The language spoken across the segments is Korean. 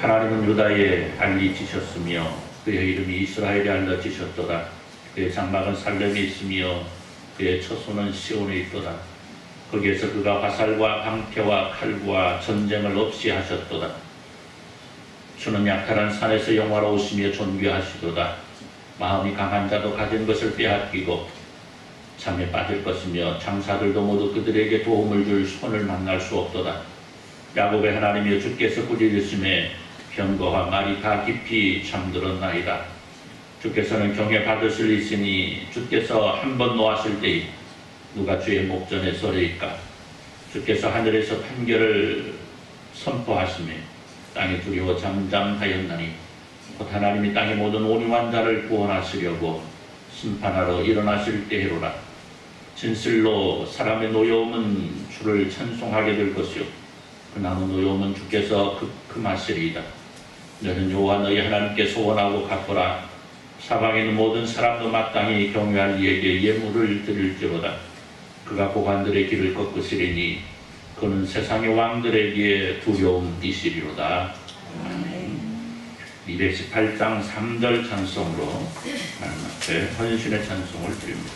하나님은 유다에 알리지셨으며 그의 이름이 이스라엘에 알려지셨도다. 그의 장막은 살렘에 있으며 그의 처소는 시온에 있도다. 거기에서 그가 화살과 방패와 칼과 전쟁을 없이 하셨도다. 주는 약탈한 산에서 영화로우시며 존귀하시도다. 마음이 강한 자도 가진 것을 빼앗기고 잠에 빠질 것이며 장사들도 모두 그들에게 도움을 줄 손을 만날 수 없도다. 야곱의 하나님이여 주께서 꾸짖으심에 병거와 말이 다 깊이 잠들었나이다. 주께서는 경외 받으실 이시니 주께서 한 번 놓았을 때에 누가 주의 목전에 서리이까. 주께서 하늘에서 판결을 선포하시며 땅이 두려워 잠잠하였나니 곧 하나님이 땅의 모든 온유한 자를 구원하시려고 심판하러 일어나실 때로라. 진실로 사람의 노여움은 주를 찬송하게 될 것이요 그나마 노여움은 주께서 금하시리이다. 너는 여호와 너희 하나님께 소원하고 갚으라. 사방에 있는 모든 사람도 마땅히 경외할 이에게 예물을 드릴지로다. 그가 고관들의 길을 꺾으시리니 그는 세상의 왕들에게 두려움이시리로다. 218장 3절 찬송으로 하나님 앞에 헌신의 찬송을 드립니다.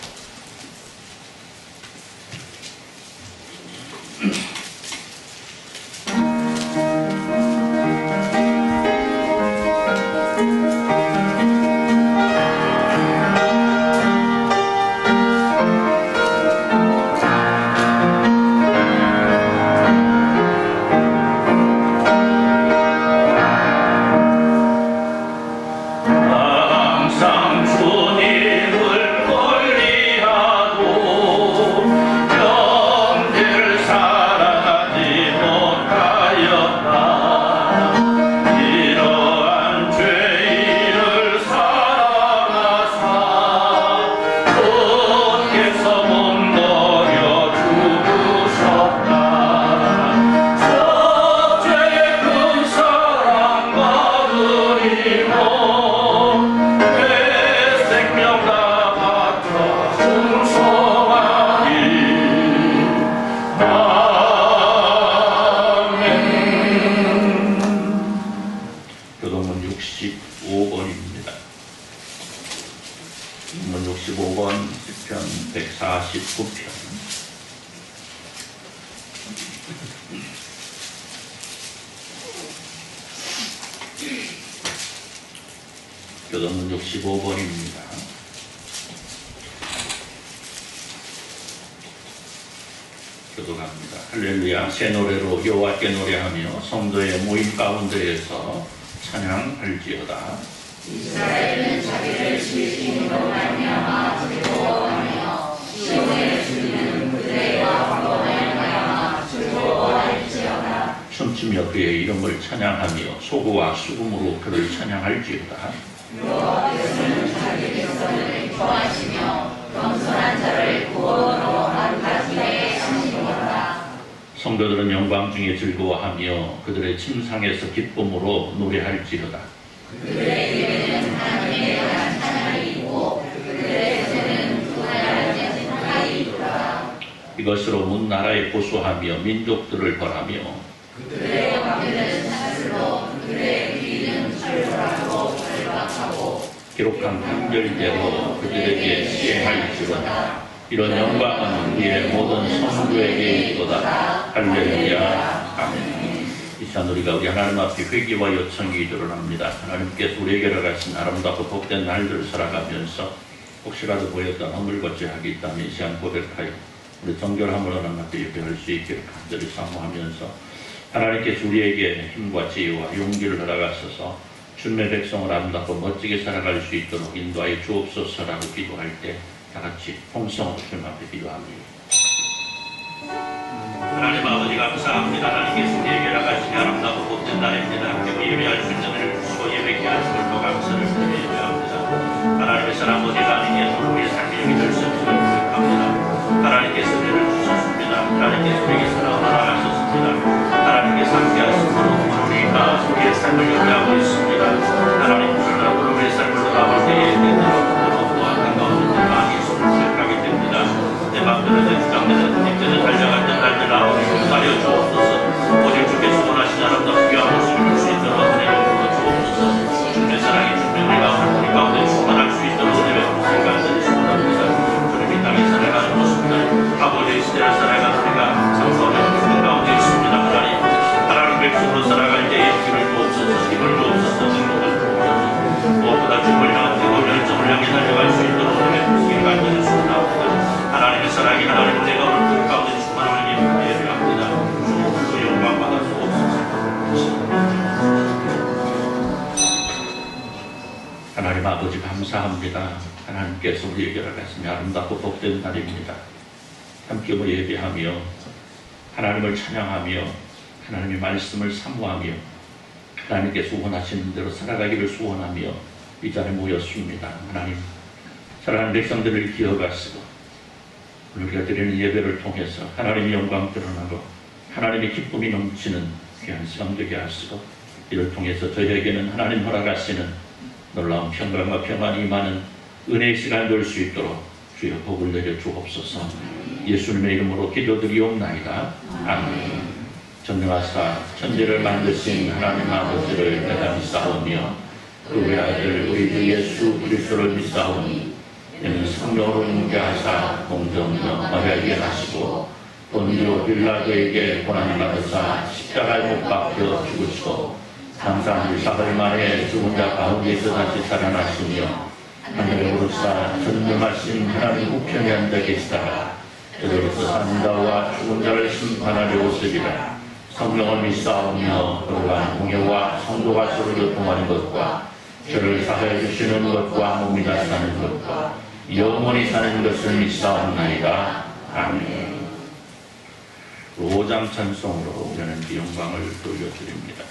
교동문 65번입니다. 교독합니다. 할렐루야. 새 노래로 여호와께 노래하며 성도의 모임 가운데에서 찬양할지어다. 이스라엘은 자기를 지으심으로 말미암아 즐거워하며 시온의 주는 그들의 왕으로 말미암아 즐거워할지어다. 춤추며 그의 이름을 찬양하며 소고와 수금으로 그를 찬양할지어다. 여호와께서는 자기 백성을 구하시며 겸손한 자를 구원으로 하루까지에 하시니라. 성도들은 영광 중에 즐거워하며 그들의 침상에서 기쁨으로 노래할지어다. 그들의 입에는 하나님에 대한 찬양이 있고 그들의 손에는 주 하나님의 생각이 있도다. 이것으로 문 나라에 고소하며 민족들을 벌하며 그들의 왕들은 사슬로 그들의 귀는 철조라고 절박하고 기록한 판결대로 그들에게 시행할지로다. 이런 영광은 우리의 모든 성도에게 있도다. 할렐루야. 아멘. 이 시간 우리가 우리 하나님 앞에 회개와 요청이 이도록 합니다. 하나님께서 우리에게 가신 아름답고 복된 날들을 살아가면서 혹시라도 보였던 허물거죄하기 있다면 이 시간 고백하여 우리 정결함으로 하나님 앞에 예배할 수 있기를 간절히 사모하면서 하나님께서 우리에게 힘과 지혜와 용기를 허락하셔서 주님의 백성을 아름답고 멋지게 살아갈 수 있도록 인도하여 주옵소서라고 기도할 때 다같이 통성으로 주님 앞에 기도합니다. 하나님 아버지 감사합니다. 하나님께서 우리에게 허락하신 아름답고 복된 날입니다. 그리고 예배할 수 있는 은혜를 주시고 예배케 하심을 또 감사를 드려야합니다. 하나님의 사랑 아버지가 아니겠으면 우리의 삶이 여기 될 수 없음을 고백합니다. 하나님께서 은혜를 주셨습니다. 하나님께서 우리에게 사랑을 허락하셨습니다. 하나님께서 함께하심으로 우리가 우리의 삶을 요구하고 있습니다. 하나님 주를 우리의 삶을 돌아볼 때에 때때로 또한 한가운데 많이 손을 시작하게 됩니다. 내 맘대로 내 주장대로 내 달려가는 날들 아버지 하여 주옵소서. 오직 주께서 원하시는 아름답고 귀한 모습을 볼 수 있도록 은혜를 주옵소서. 힘을 주옵소서. 행복을 주옵소서. 무엇보다 주님을 향한 뜨거운 열정을 향해 달려갈 수 있도록 주님의 부승에 만드는 수고나옵니다. 하나님의 사랑이 하나님을 내가 오늘 그 가운데 충만함을 예배합니다. 주님 그 영광 받아 주옵소서. 하나님 아버지 감사합니다. 하나님께서 우리에게 허락하시니 아름답고 복된 날입니다. 함께 우리 예배하며 하나님을 찬양하며 하나님의 말씀을 사모하며 하나님께서 원하시는 대로 살아가기를 소원하며 이 자리에 모였습니다. 하나님 사랑하는 백성들을 기억하시고 우리가 드리는 예배를 통해서 하나님의 영광 드러나고 하나님의 기쁨이 넘치는 귀한 시간 되게 하시고 이를 통해서 저희에게는 하나님 허락하시는 놀라운 평강과 평안이 임하는 은혜의 시간 될 수 있도록 주여 복을 내려 주옵소서. 예수님의 이름으로 기도드리옵나이다. 아멘. 전능하사 천지를 만드신 하나님 아버지를 내가 믿사오며 그 외아들 우리 주 예수 그리스도를 믿사오니 이는 성령으로 인계하사 공정령 어려게 하시고 본디오 빌라도에게 고난을 받으사 십자가에 못 박혀 죽으시고 장사한 4일 만에 죽은 자 가운데서 다시 살아나시며 하늘에 오르사 전능하신 하나님 우편에 앉아 계시다가 저들로서 사는 자와 죽은 자를 심판하려 오시리라. 성령을 믿사오며 그러한 공예와 성도가 서로 교통하는 것과 저를 사하여 주시는 것과 몸이 나타나는 것과 영원히 사는 것을 믿사옵나이다. 아멘. 5장 찬송으로 우리는 영광을 돌려드립니다.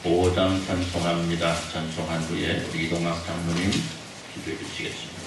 5장 찬송합니다. 찬송한 후에 우리 이동학 장로님 기도해 주시겠습니다.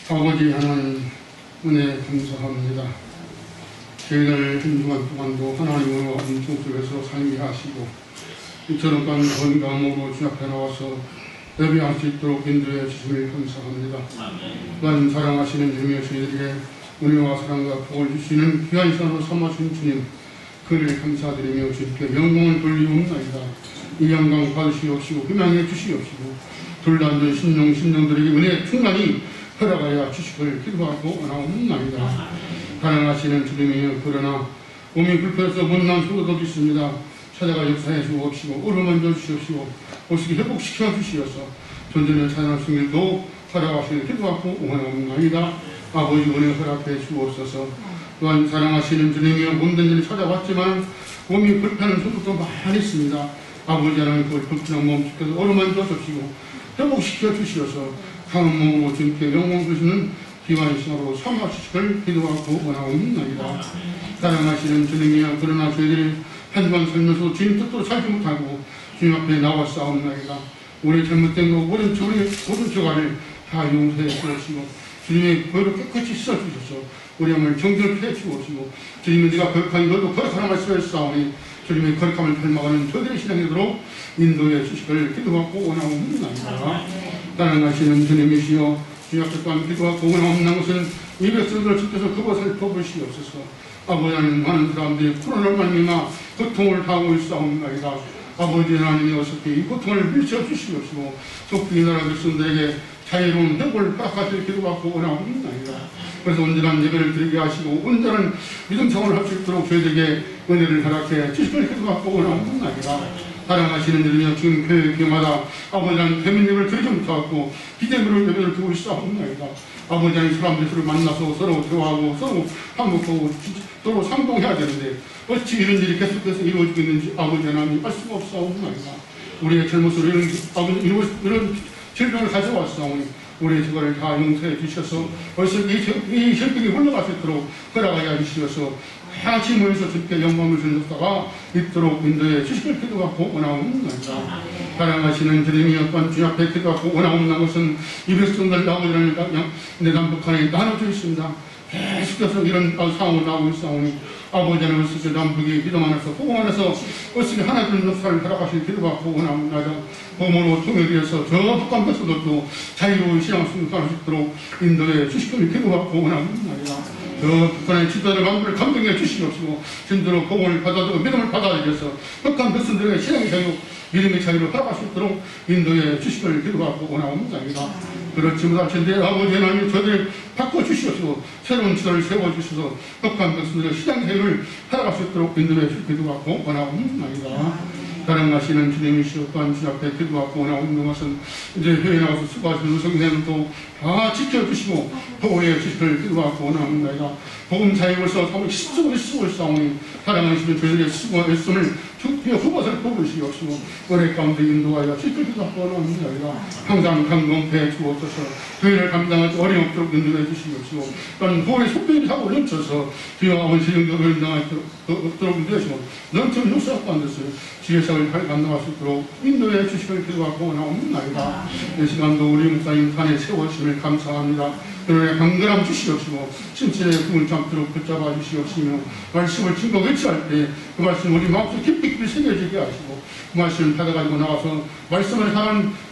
아버지 하나님 은혜 감사합니다. 저희들 한 주간 동안도 하나님으로 음성 속에서 살게 하시고 이처럼 간 건강으로 주 앞에 나와서 예배할 수 있도록 인도해 주심을 감사합니다. 또한 사랑하시는 주님의 저희들에게 은혜와 사랑과 복을 주시는 귀한 시간으로 삼아주신 주님 그를 감사드리며 주님께 영광을 돌리옵나이다. 이 영광 받으시옵시고 희망해 주시옵시고 돌아앉은 심령들에게 은혜 충만히 허락하여 주시기를 기도하고 원하옵나이다. 가능하시는 주님이여 그러나 몸이 불편해서 못난 소도도 있습니다. 찾아가 역사해 주옵시고 어루만져 주시옵시고 오시기 회복시켜 주시어서 존재를 찾아갈 수 있는 일도 허락하시기를 기도하고 원하옵나이다. 아버지 은혜 허락해 주옵소서. 또한 사랑하시는 주님이여 몸된 일이 찾아왔지만 몸이 불편한 소도도 많이 있습니다. 아버지 하나님 그 불편한 몸 지켜서 어루만져 주시고 회복시켜 주시어서 강한 몸으로 주님께 영광 주시는 귀한 신으로 삼아주시기를 기도하고 원하옵나이다. 사랑하시는 주님이여 그러나 저희들이 한 주간 살면서 주님 뜻대로 살지 못하고 주님 앞에 나와 싸움나이다. 우리 잘못된 거 우리 모든 안을 다 용서해 주시고 주님의 거를 깨끗이 씻어주셔서 우리 영을 정결케 해 주시고 주님은 네가 거룩하니 너도 거룩한 말씀을 싸우니 주님의 거룩함을 닮아가는 저들의 신앙이 되도록 인도해 주시기를 기도하고 원하옵나이다. 사랑하시는 주님이시여 주님 앞에 또한 기도하고 원하옵는 것은 이 백성들을 주께서 그것을 돕으시옵소서. 아버지 하나님 많은 사람들이 코로나로 말미암아 고통을 당하고 있사옵나이다. 아버지 하나님이 어떻게 이 고통을 밀쳐주시옵시고 속히 나라 백성들에게 자유로운 회복을 허락하시길 기도하고 원하옵나이다. 그래서 온전한 예배를 드리게 하시고 온전한 믿음 생활을 할 수 있도록 저희들에게 은혜를 허락해 주시길 기도하고 원하옵나이다. 사랑하시는 주님이여 지금 교회 교마다 아버지는 대민예배를 드리지 못하고 비대면으로 예배를 드리고 있사옵나이다. 아버지 하나님 사람들이 서로 만나서 서로 대화하고 서로 화목하고 서로 상동해야 되는데 어찌 이런 일이 계속해서 이루어지고 있는지 아버지 하나님 알 수가 없사옵나이다. 우리의 잘못으로 이런 질병을 가져왔사오니 우리의 죄를 다 용서해 주셔서 벌써 이 질병이 흘러갈 수 있도록 허락하여 주시어서 같이 모여서 주께 영광을 전했다가 있도록 인도에 주시길 기도하고 원하옵나이다. 사랑하시는 주님이 어떤 주 앞에 기도하고 원하옵나 것은 이 백성들 아버지를 내남북한에 나눠져 있습니다. 계속해서 이런 상황을 나오고 있사오니 아버지는 어떻게 남북이 기도 안에서 호공 안에서 어떻게 하나님 역사를 살아가실 기도받고 원합니다. 몸으로 통일되어서 저 북한 백성들도 자유로운 신앙 순수할 수 있도록 인도에 주시길 기도받고 원합니다. 저 북한의 지도자들 만물을 감동해 주시옵시고 진도로 복음을 받아들고 믿음을 받아들여서 북한 백성들의 신앙의 자유 믿음의 자유를 허락할 수 있도록 인도에 주시길 기도받고 원하옵니다. 그렇지 못하신데 아버지 하나님 저들을 바꿔주시옵시고 새로운 지도를 세워주셔서 북한 백성들의 신앙의 자유를 허락할 수 있도록 인도에 주시길 기도받고 원하옵니다. 사랑하시는 주님이시오 또한 주 앞에 기도하고 원하옵는 것은 이제 회에 나와서 수고하시는 성생도 다 지켜주시고 보호해 주시길 기도하고 원하옵니다. 복음 사역을서 사무 십수를 쓰고 있사오니 사랑하시는 저희들의 수고와 애씀을 주께서 후보를 뽑으시옵시고 올해 가운데 인도하여 주시길 기도하고 원하옵니다. 항상 강건케 주옵소서 저희를 감당하지 어림없도록 인도해 주시옵시고 또한 보호의 속별히 하고 넘쳐서 주여 아버지 영역을 감당하도록 인도하시고 넘치는 역사가 안 됐어요. 지혜사를 감당할 수 있도록 인도해 주시길 기도하고 원하옵나이다. 이 시간도 우리 목사님 산에 세워주심을 감사합니다. 그러나 강건함 주시옵시고 신체의 꿈을 참도록 붙잡아 주시옵시며 말씀을 증거 외치할 때 그 말씀 우리 마음속에 깊이 새겨지게 하시고 그 말씀을 받아가지고 나와서 말씀을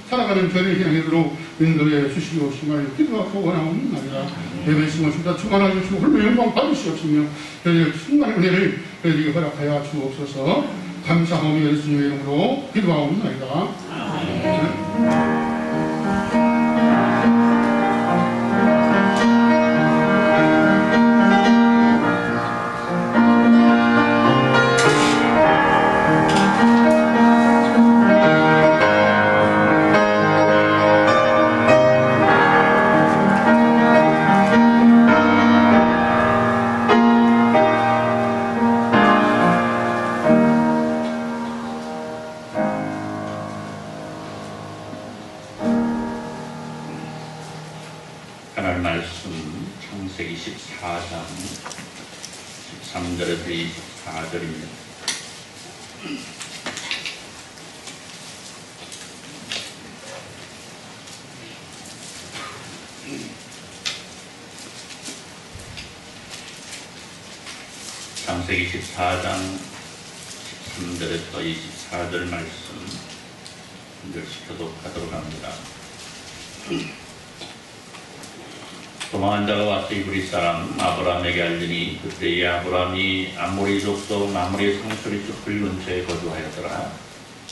살아가는 저를 향하도록 인도해 주시옵심을 기도하고 원하옵나이다. 예배 시간입니다. 충만하게 주시고 홀로 영광 받으시옵시며 저희의 충만한 은혜를 저희에게 허락하여 주옵소서. 감사하며 예수님의 이름으로 기도하옵나이다. 하나님 말씀 창세기 14장 13절에서 24절입니다. 창세기 14장 13절에서 24절 말씀 연결시켜도록 합니다. 도망한 자가 와서 이브리 사람 아브라함에게 알리니 그때에 아브라함이 아모리 족속 마므리의 상수리 숲을 근처에 거주하였더라.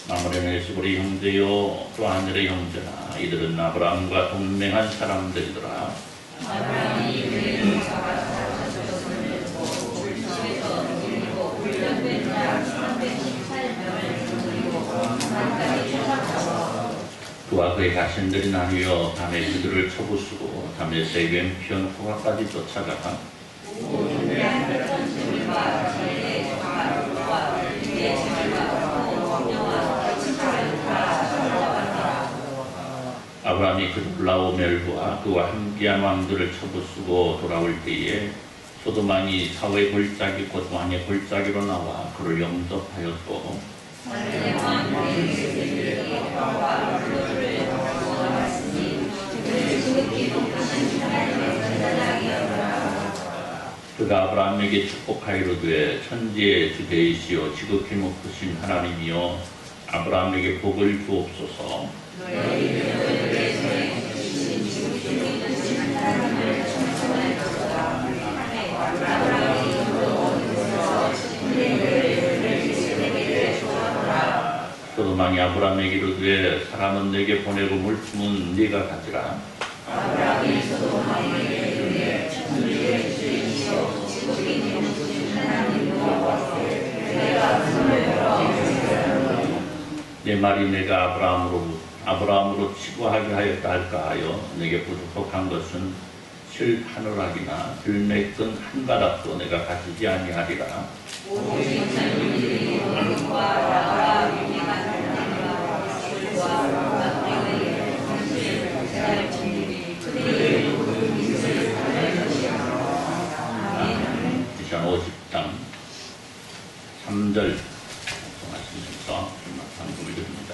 마므리는 에스볼의 형제요 또 하늘의 형제나 이들은 아브라함과 동맹한 사람들이더라. 아브라함이 그의 자가 살아가셨음을 듣고 불치에서 누리고 훈련된 자 318명을 누리고 산까지 쫓아가서 그와 그의 자신들이 나뉘어 밤에 그들을 쳐부수고 밤에 세겜 피어놓고 호가까지 쫓아가 아브라함이 그 돌라오멜과 그와 함께한 왕들을 쳐부수고 돌아올 때에 소돔왕이 사회 골짜기 곧 왕의 골짜기로 나와 그를 영접하였고 그가 아브라함에게 축복하이로되 천지의 주 되시오 지극히 높으신 하나님이여 아브라함에게 복을 주옵소서. 소돔왕이 아브라함에게 이르되 사람은 내게 보내고 물품은 네가 가지라. 아브라함이 소돔왕에게 이르되 천지의 주이시오 지극히 높으신 하나님이여 내가 손을 들어 내 말이 내가 아브라함으로 치부하게 하였다 할까 하여 내게 부족한 것은 실 하늘락이나 들매끈 한 가닥도 내가 가지지 아니하리라. 오직 자녀들이 어둠과 나와 유리한 사람과 술과 막대의 현실을 기다릴 준비 그들의 모든 빛을 받을 것이라. 아멘. 디션 50장 3절 말씀하시면서 방송을 드립니다.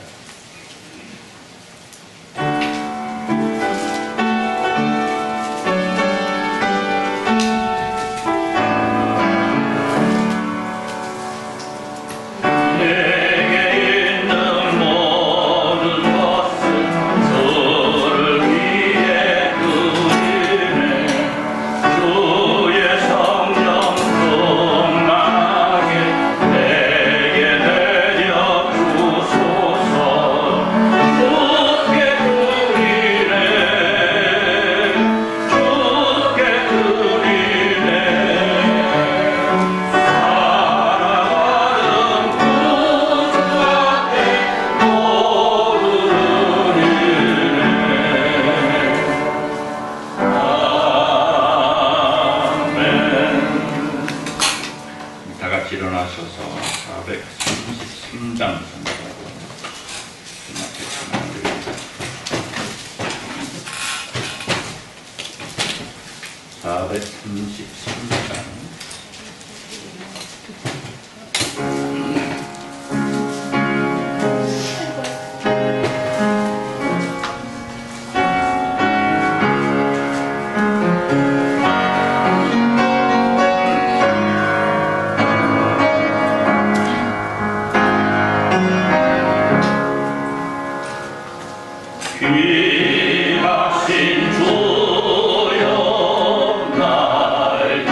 일어나셔서 433장 선거하고 앞에 전화드립니다. 433장 귀하신 주여 날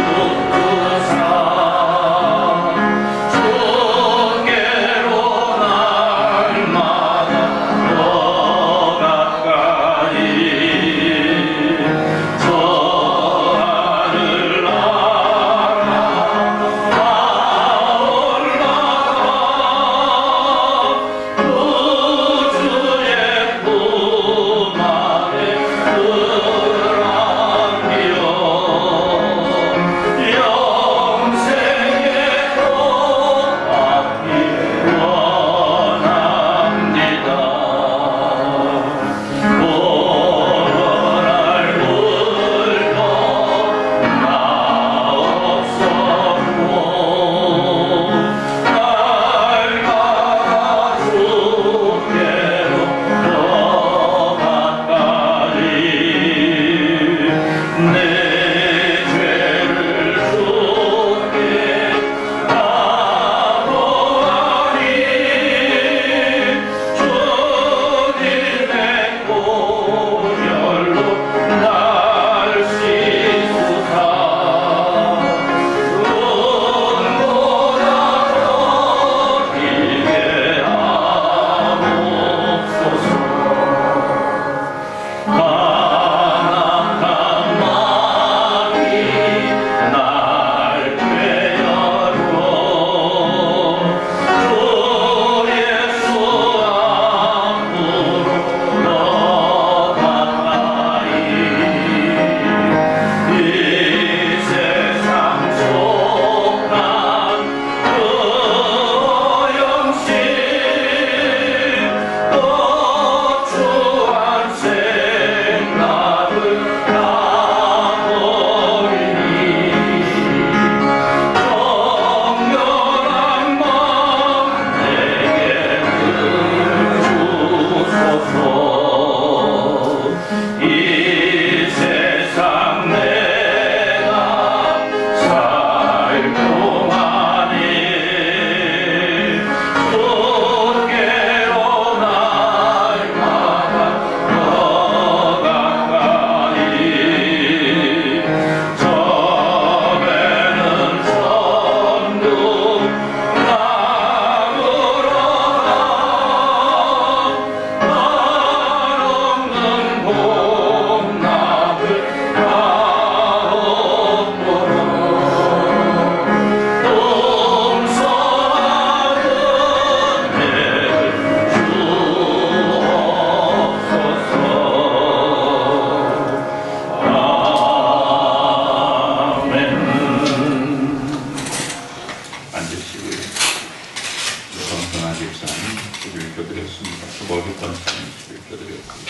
드렸습니다. 주보교 권사님 11조 드렸고요.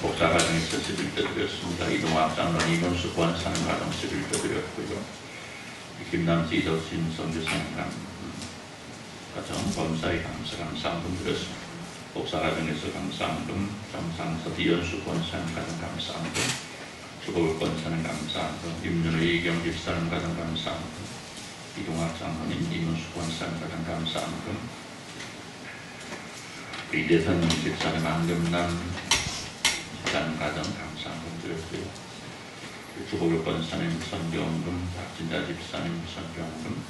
목사가정에서 11조 드렸습니다. 이동학 장로님 이문수 권사님 가정 11조 드렸고요. 김남지 이덕신 선교사님 가정 범사의 감사함금 드렸습니다. 목사가정에서 감사함금, 정상서 이연수 권사님 가정 감사함금, 주보교 권사님 감사함금, 임준호 이경 집사님 가정 감사함금, 이동학 장로님 이문수 권사님 가정 감사함금, 이대선 집사님 안금남 집사님 가정 감사함금 드렸고요. 주보교 권사님 선교원금, 박진자 집사님 선교원금,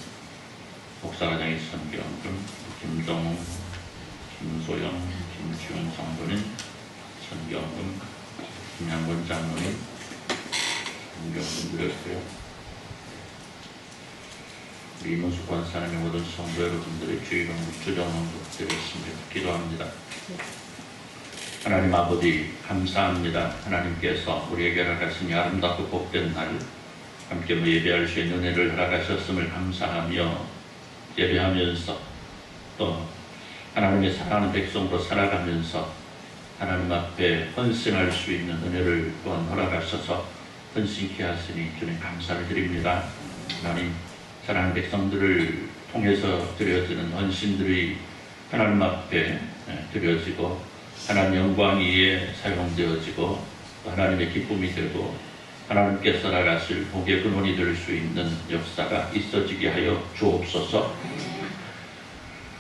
목사가정의 선교원금, 김정웅, 김소영, 김지훈 성도님 선교원금, 김양권 장로님 선교원금 드렸고요. 우리 이문수 권사님의 모든 성도 여러분들의 주의로 주정원금 드렸습니다. 기도합니다. 하나님 아버지 감사합니다. 하나님께서 우리에게 허락하신 이 아름답고 복된 날 함께 예배할 수 있는 은혜를 허락하셨음을 감사하며 예배하면서 또 하나님의 사랑하는 백성으로 살아가면서 하나님 앞에 헌신할 수 있는 은혜를 또한 허락하셔서 헌신케 하시니 주님 감사를 드립니다. 하나님 사랑하는 백성들을 통해서 드려지는 헌신들이 하나님 앞에 드려지고 하나님 영광 위에 사용되어지고 하나님의 기쁨이 되고 하나님께서 나가실 복의 근원이 될 수 있는 역사가 있어지게 하여 주옵소서.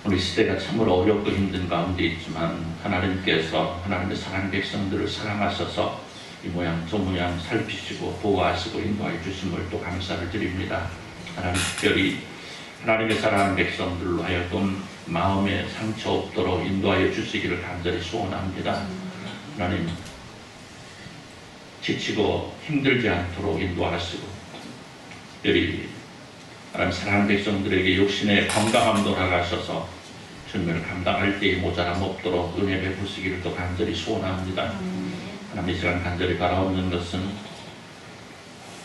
우리 시대가 참으로 어렵고 힘든 가운데 있지만 하나님께서 하나님의 사랑하는 백성들을 사랑하셔서 이 모양 저 모양 살피시고 보호하시고 인도하여 주심을 또 감사를 드립니다. 하나님 특별히 하나님의 사랑하는 백성들로 하여금 마음에 상처 없도록 인도하여 주시기를 간절히 소원합니다. 하나님 지치고 힘들지 않도록 인도하시고 특별히 하나님 사랑하는 백성들에게 육신의 건강함 돌아가셔서 주님을 감당할 때에 모자람 없도록 은혜 베푸시기를 또 간절히 소원합니다. 하나님 이 시간 간절히 바라옵는 것은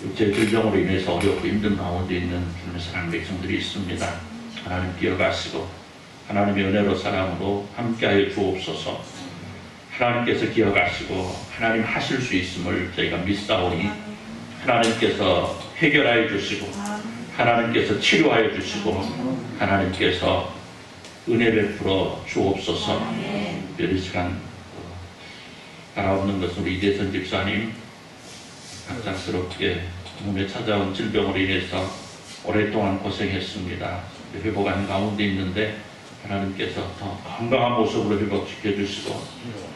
육체 질병으로 인해서 어렵고 힘든 가운데 있는 주님의 사랑하는 백성들이 있습니다. 하나님 기억하시고 하나님의 은혜로 사랑으로 함께하여 주옵소서. 하나님께서 기억하시고 하나님 하실 수 있음을 저희가 믿사오니 하나님께서 해결하여 주시고 하나님께서 치료하여 주시고 하나님께서 은혜 베풀어 주옵소서. 이 시간 바라옵는 것은 우리 이대선 집사님 갑작스럽게 몸에 찾아온 질병으로 인해서 오랫동안 고생했습니다. 회복하는 가운데 있는데 하나님께서 더 건강한 모습으로 회복시켜 주시고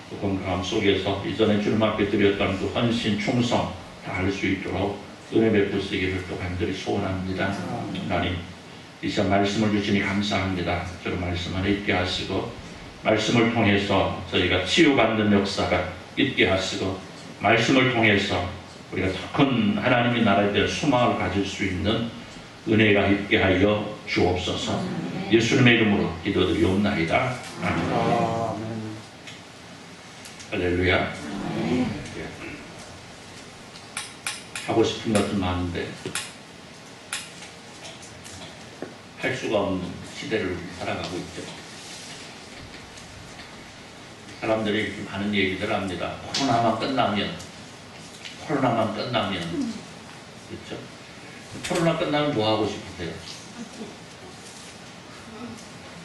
그 건강함 속에서 이전에 주님 앞에 드렸던 그 헌신, 충성 다 할 수 있도록 은혜 베푸시기를 또 간절히 소원합니다. 하나님 이 시간 말씀을 주시니 감사합니다. 저를 말씀 안에 있게 하시고 말씀을 통해서 저희가 치유받는 역사가 있게 하시고 말씀을 통해서 우리가 더 큰 하나님의 나라에 대한 소망을 가질 수 있는 은혜가 있게 하여 주옵소서. 예수님의 이름으로 기도드리옵나이다. 아멘. 할렐루야. 하고 싶은 것은 많은데 할 수가 없는 시대를 살아가고 있죠. 사람들이 이렇게 많은 얘기들 합니다. 코로나만 끝나면 그렇죠? 코로나 끝나면 뭐 하고 싶으세요?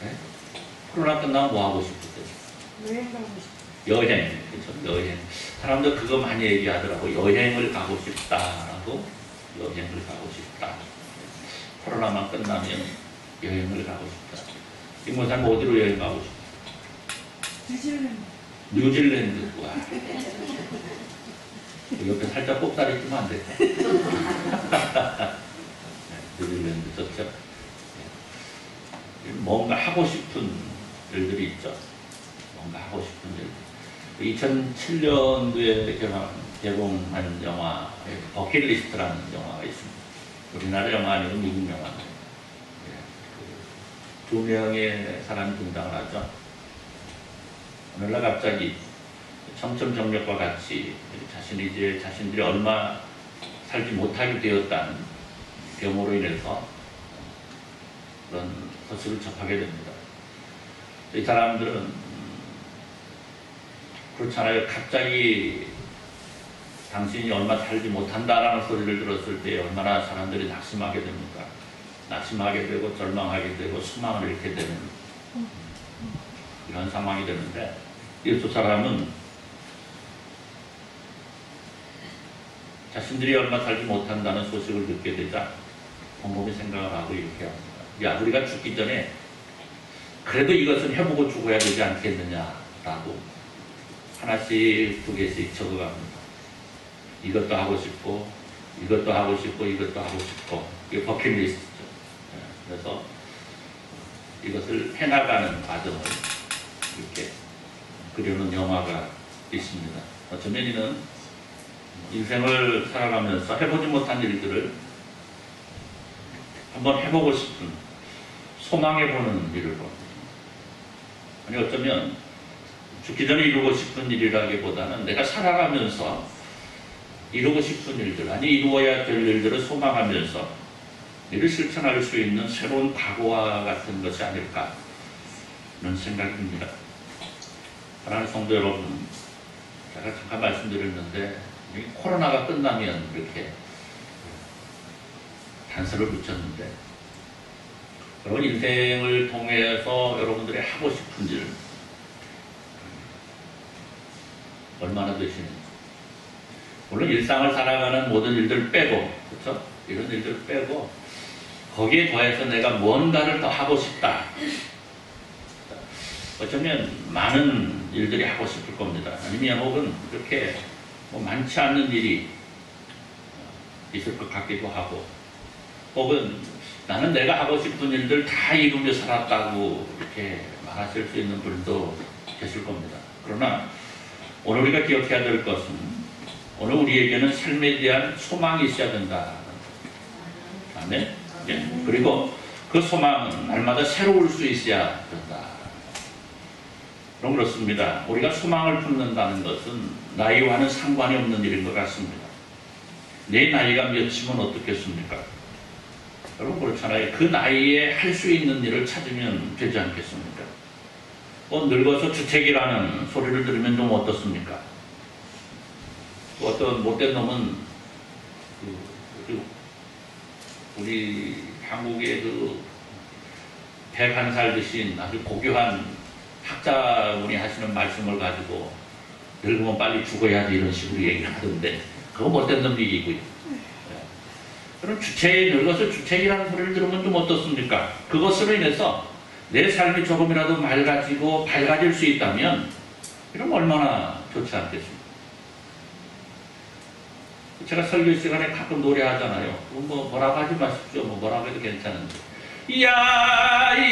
네? 코로나 끝나면 뭐 하고 싶으세요? 여행 가고 싶어요. 여행, 그렇죠? 여행. 사람들 그거 많이 얘기하더라고. 여행을 가고 싶다라고. 여행을 가고 싶다. 코로나만 끝나면 여행을 가고 싶다. 이모사님 어디로 여행 가고 싶어요? 뉴질랜드. 와. 옆에 살짝 꼭다리 끼면 안 돼. 뉴질랜드 좋죠. 뭔가 하고 싶은 일들이 있죠. 뭔가 하고 싶은 일. 2007년도에 개봉한 영화 버킷리스트라는 영화가 있습니다. 우리나라 영화 아니고 미국 영화인데 두 명의 사람이 등장을 하죠. 오늘날 갑자기 청천벽력과 같이 자신들이 얼마 살지 못하게 되었다는 병으로 인해서 그런 소식을 접하게 됩니다. 이 사람들은 그렇잖아요. 갑자기 당신이 얼마 살지 못한다라는 소리를 들었을 때 얼마나 사람들이 낙심하게 됩니까? 낙심하게 되고 절망하게 되고 소망을 잃게 되는 이런 상황이 되는데, 이 두 사람은 자신들이 얼마 살지 못한다는 소식을 듣게 되자 곰곰이 생각을 하고 이렇게 합니다. 야, 우리가 죽기 전에 그래도 이것은 해보고 죽어야 되지 않겠느냐라고 하나씩 두 개씩 적어갑니다. 이것도 하고 싶고, 이것도 하고 싶고, 이것도 하고 싶고. 이게 버킷리스트죠. 그래서 이것을 해나가는 과정을 이렇게 그려놓은 영화가 있습니다. 어쩌면 이는 인생을 살아가면서 해보지 못한 일들을 한번 해보고 싶은, 소망해보는 일을 봅니다. 아니, 어쩌면 죽기 전에 이루고 싶은 일이라기보다는 내가 살아가면서 이루고 싶은 일들, 아니 이루어야 될 일들을 소망하면서 이를 실천할 수 있는 새로운 각오와 같은 것이 아닐까 하는 생각입니다. 사랑하는 성도 여러분, 제가 잠깐 말씀드렸는데 코로나가 끝나면 이렇게 단서를 붙였는데, 여러분 인생을 통해서 여러분들이 하고 싶은 일 얼마나 되시는지, 물론 일상을 살아가는 모든 일들 빼고, 그렇죠? 이런 일들 빼고 거기에 더해서 내가 뭔가를 더 하고 싶다. 어쩌면 많은 일들이 하고 싶을 겁니다. 아니면 혹은 그렇게 많지 않는 일이 있을 것 같기도 하고, 혹은 나는 내가 하고 싶은 일들 다 이루며 살았다고 이렇게 말하실 수 있는 분도 계실 겁니다. 그러나 오늘 우리가 기억해야 될 것은, 오늘 우리에게는 삶에 대한 소망이 있어야 된다. 아멘. 예. 그리고 그 소망은 날마다 새로울 수 있어야 된다. 그럼 그렇습니다. 우리가 소망을 품는다는 것은 나이와는 상관이 없는 일인 것 같습니다. 내 나이가 몇이면 어떻겠습니까? 여러분 그렇잖아요. 그 나이에 할 수 있는 일을 찾으면 되지 않겠습니까? 늙어서 주책이라는 소리를 들으면 좀 어떻습니까? 어떤 못된 놈은 우리 한국의 101살 드신 아주 고교한 학자분이 하시는 말씀을 가지고 늙으면 빨리 죽어야지 이런 식으로 얘기를 하던데, 그거 못된 놈 얘기고요. 그럼 늙어서 주책이라는 소리를 들으면 좀 어떻습니까? 그것으로 인해서 내 삶이 조금이라도 밝아질 수 있다면 이러면 얼마나 좋지 않겠습니까? 제가 설교 시간에 가끔 노래하잖아요. 뭐라고 하지 마십시오. 뭐라고 해도 괜찮은데.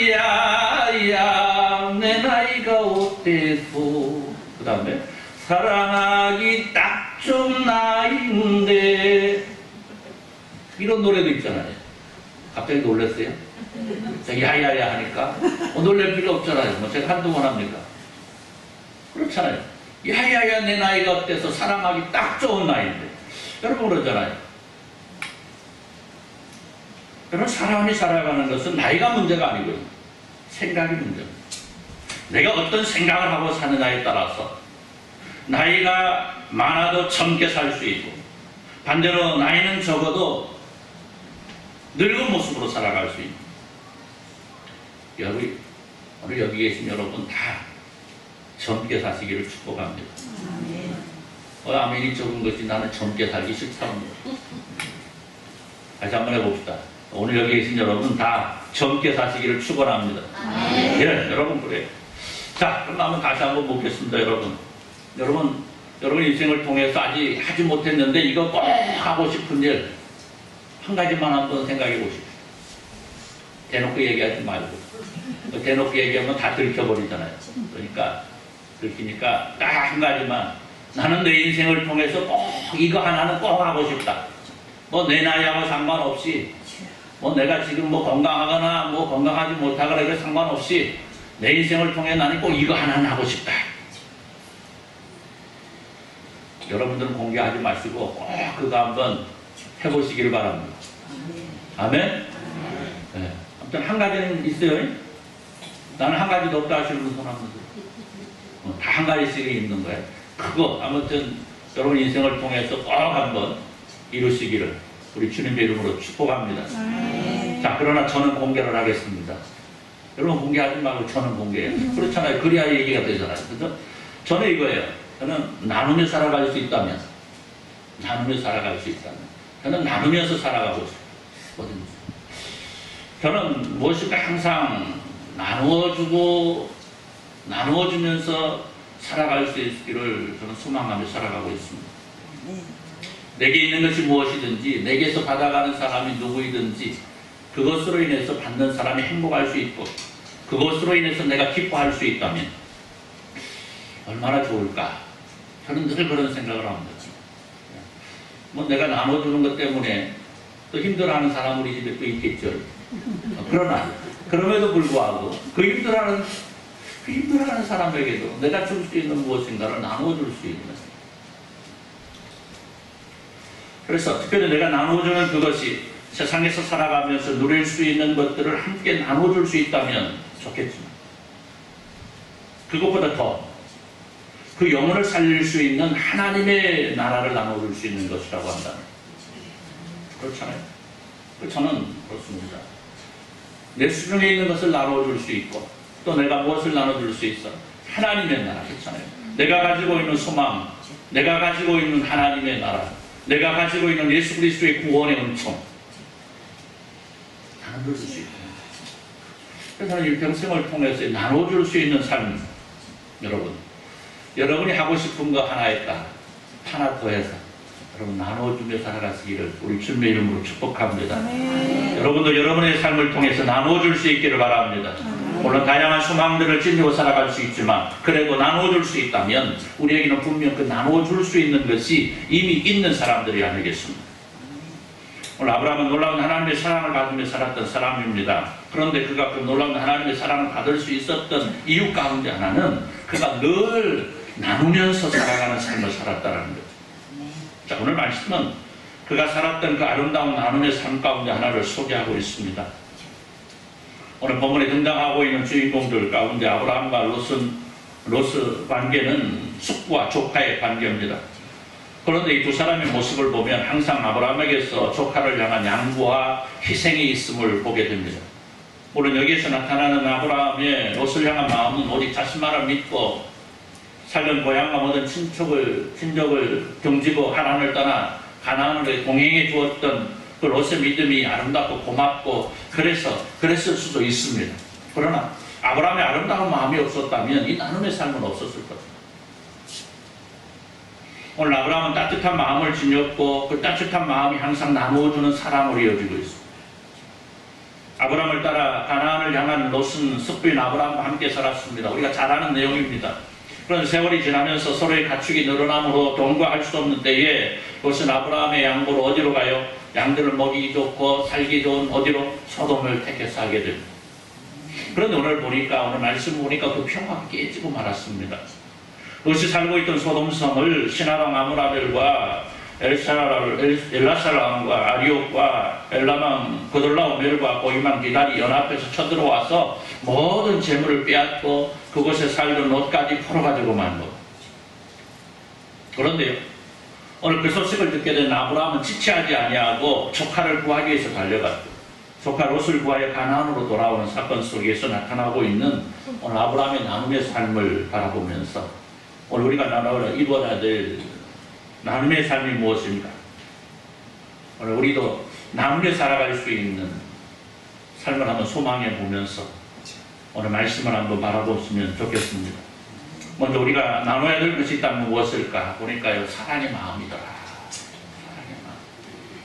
야야야 내 나이가 어때서, 그 다음에 사랑하기 딱 좋은 나이인데, 이런 노래도 있잖아요. 갑자기 놀랐어요? 야야야 하니까 놀랄 필요 없잖아요. 제가 한두 번 합니까? 그렇잖아요. 야야야 내 나이가 어때서 사랑하기 딱 좋은 나이인데. 여러분 그러잖아요. 여러분 사람이 살아가는 것은 나이가 문제가 아니고요. 생각이 문제입니다. 내가 어떤 생각을 하고 사느냐에 따라서 나이가 많아도 젊게 살 수 있고, 반대로 나이는 적어도 늙은 모습으로 살아갈 수 있는, 여러분 오늘 여기 계신 여러분 다 젊게 사시기를 축복합니다. 아멘이 적은 것이 나는 젊게 살기 싫답니다. 다시 한번 해봅시다. 오늘 여기 계신 여러분 다 젊게 사시기를 축원합니다. 예, 여러분 그래요. 자, 그럼 한번 다시 한번 보겠습니다. 여러분 인생을 통해서 아직 하지 못했는데 이거 꼭 하고 싶은 일 한 가지만 한번 생각해 보십시오. 대놓고 얘기하지 말고. 대놓고 얘기하면 다 들켜버리잖아요. 그러니까 들키니까 딱 한 가지만, 나는 내 인생을 통해서 꼭 이거 하나는 꼭 하고 싶다. 내 나이하고 상관없이, 내가 지금 건강하거나 건강하지 못하거나 이런 상관없이 내 인생을 통해 나는 꼭 이거 하나는 하고 싶다. 여러분들은 공개하지 마시고 꼭 그거 한번 해보시길 바랍니다. 아멘? 네. 아무튼 한 가지는 있어요. 나는 한 가지도 없다 하시는 분 손 한번 들어요. 다 한 가지씩 있는 거예요. 그거 아무튼 여러분 인생을 통해서 꼭 한번 이루시기를 우리 주님의 이름으로 축복합니다. 자, 그러나 저는 공개를 하겠습니다. 여러분 공개하지 말고 저는 공개해요. 그렇잖아요. 그래야 얘기가 되잖아요. 그래서 저는 이거예요. 저는 나누며 살아갈 수 있다면, 저는 나누면서 살아가고 싶어요. 뭐든지. 저는 무엇인가 항상 나누어주면서 살아갈 수 있기를 저는 소망하며 살아가고 있습니다. 내게 있는 것이 무엇이든지, 내게서 받아가는 사람이 누구이든지, 그것으로 인해서 받는 사람이 행복할 수 있고, 그것으로 인해서 내가 기뻐할 수 있다면 얼마나 좋을까. 저는 늘 그런 생각을 합니다. 뭐 내가 나눠주는 것 때문에 또 힘들어하는 사람 우리 집에 또 있겠죠. 그러나 그럼에도 불구하고 그 힘들어하는 사람에게도 내가 줄 수 있는 무엇인가를 나눠줄 수 있는. 그래서 특별히 내가 나눠주는 그것이 세상에서 살아가면서 누릴 수 있는 것들을 함께 나눠줄 수 있다면 좋겠지만, 그것보다 더 그 영혼을 살릴 수 있는 하나님의 나라를 나눠줄 수 있는 것이라고 한다면, 그렇잖아요. 저는 그렇습니다. 내 수중에 있는 것을 나눠줄 수 있고, 또 내가 무엇을 나눠줄 수 있어? 하나님의 나라, 그렇잖아요. 내가 가지고 있는 소망, 내가 가지고 있는 하나님의 나라, 내가 가지고 있는 예수 그리스도의 구원의 은총, 나눠줄 수 있고, 그래서 일평생을 통해서 나눠줄 수 있는 삶, 여러분이 하고 싶은 거 하나 더해서 여러분 나눠주며 살아가시기를 우리 주님의 이름으로 축복합니다. 여러분도 여러분의 삶을 통해서 나눠줄 수 있기를 바랍니다. 물론 다양한 소망들을 지니고 살아갈 수 있지만, 그래도 나눠줄 수 있다면 우리에게는 분명 그 나눠줄 수 있는 것이 이미 있는 사람들이 아니겠습니까? 오늘 아브라함은 놀라운 하나님의 사랑을 받으며 살았던 사람입니다. 그런데 그가 그 놀라운 하나님의 사랑을 받을 수 있었던 이유 가운데 하나는 그가 늘 나누면서 살아가는 삶을 살았다는 거죠. 자, 오늘 말씀은 그가 살았던 그 아름다운 나눔의 삶 가운데 하나를 소개하고 있습니다. 오늘 본문에 등장하고 있는 주인공들 가운데 아브라함과 롯의 관계는 숙부와 조카의 관계입니다. 그런데 이 두 사람의 모습을 보면 항상 아브라함에게서 조카를 향한 양보와 희생이 있음을 보게 됩니다. 물론 여기에서 나타나는 아브라함의 롯을 향한 마음은 오직 자신만을 믿고 살던 고향과 모든 친족을 등지고 하란을 떠나 가나안을 동행해 주었던 그 롯의 믿음이 아름답고 고맙고 그랬을 수도 있습니다. 그러나 아브라함의 아름다운 마음이 없었다면 이 나눔의 삶은 없었을 것입니다. 오늘 아브라함은 따뜻한 마음을 지녔고 그 따뜻한 마음이 항상 나누어주는 사랑으로 이어지고 있습니다. 아브라함을 따라 가나안을 향한 롯은 숙부인 아브라함과 함께 살았습니다. 우리가 잘 아는 내용입니다. 그런 세월이 지나면서 서로의 가축이 늘어남으로 동거할 수 없는 때에 롯은 아브라함의 양보로 어디로 가요? 양들을 먹이기 좋고 살기 좋은 어디로? 소돔을 택해서 하게 됩니다. 그런데 오늘 말씀 보니까 그 평화가 깨지고 말았습니다. 롯이 살고 있던 소돔성을 신하왕 아므라벨과 엘라살 왕과 아리옥과 엘라망 그돌라오멜과 고이망 기달이 연합해서 쳐들어와서 모든 재물을 빼앗고 그곳에 살던 롯까지 풀어가지고 만 것. 그런데요, 오늘 그 소식을 듣게 된 아브라함은 지체하지 아니하고 조카를 구하기 위해서 달려갔고, 조카 롯을 구하여 가나안으로 돌아오는 사건 속에서 나타나고 있는 오늘 아브라함의 나눔의 삶을 바라보면서 오늘 우리가 이루어야 될 나눔의 삶이 무엇입니까? 오늘 우리도 나누며 살아갈 수 있는 삶을 한번 소망해 보면서 오늘 말씀을 한번 바라보시면 좋겠습니다. 먼저 우리가 나눠야 될 것이 있다면 무엇일까? 보니까요, 사랑의 마음이더라. 사랑의 마음.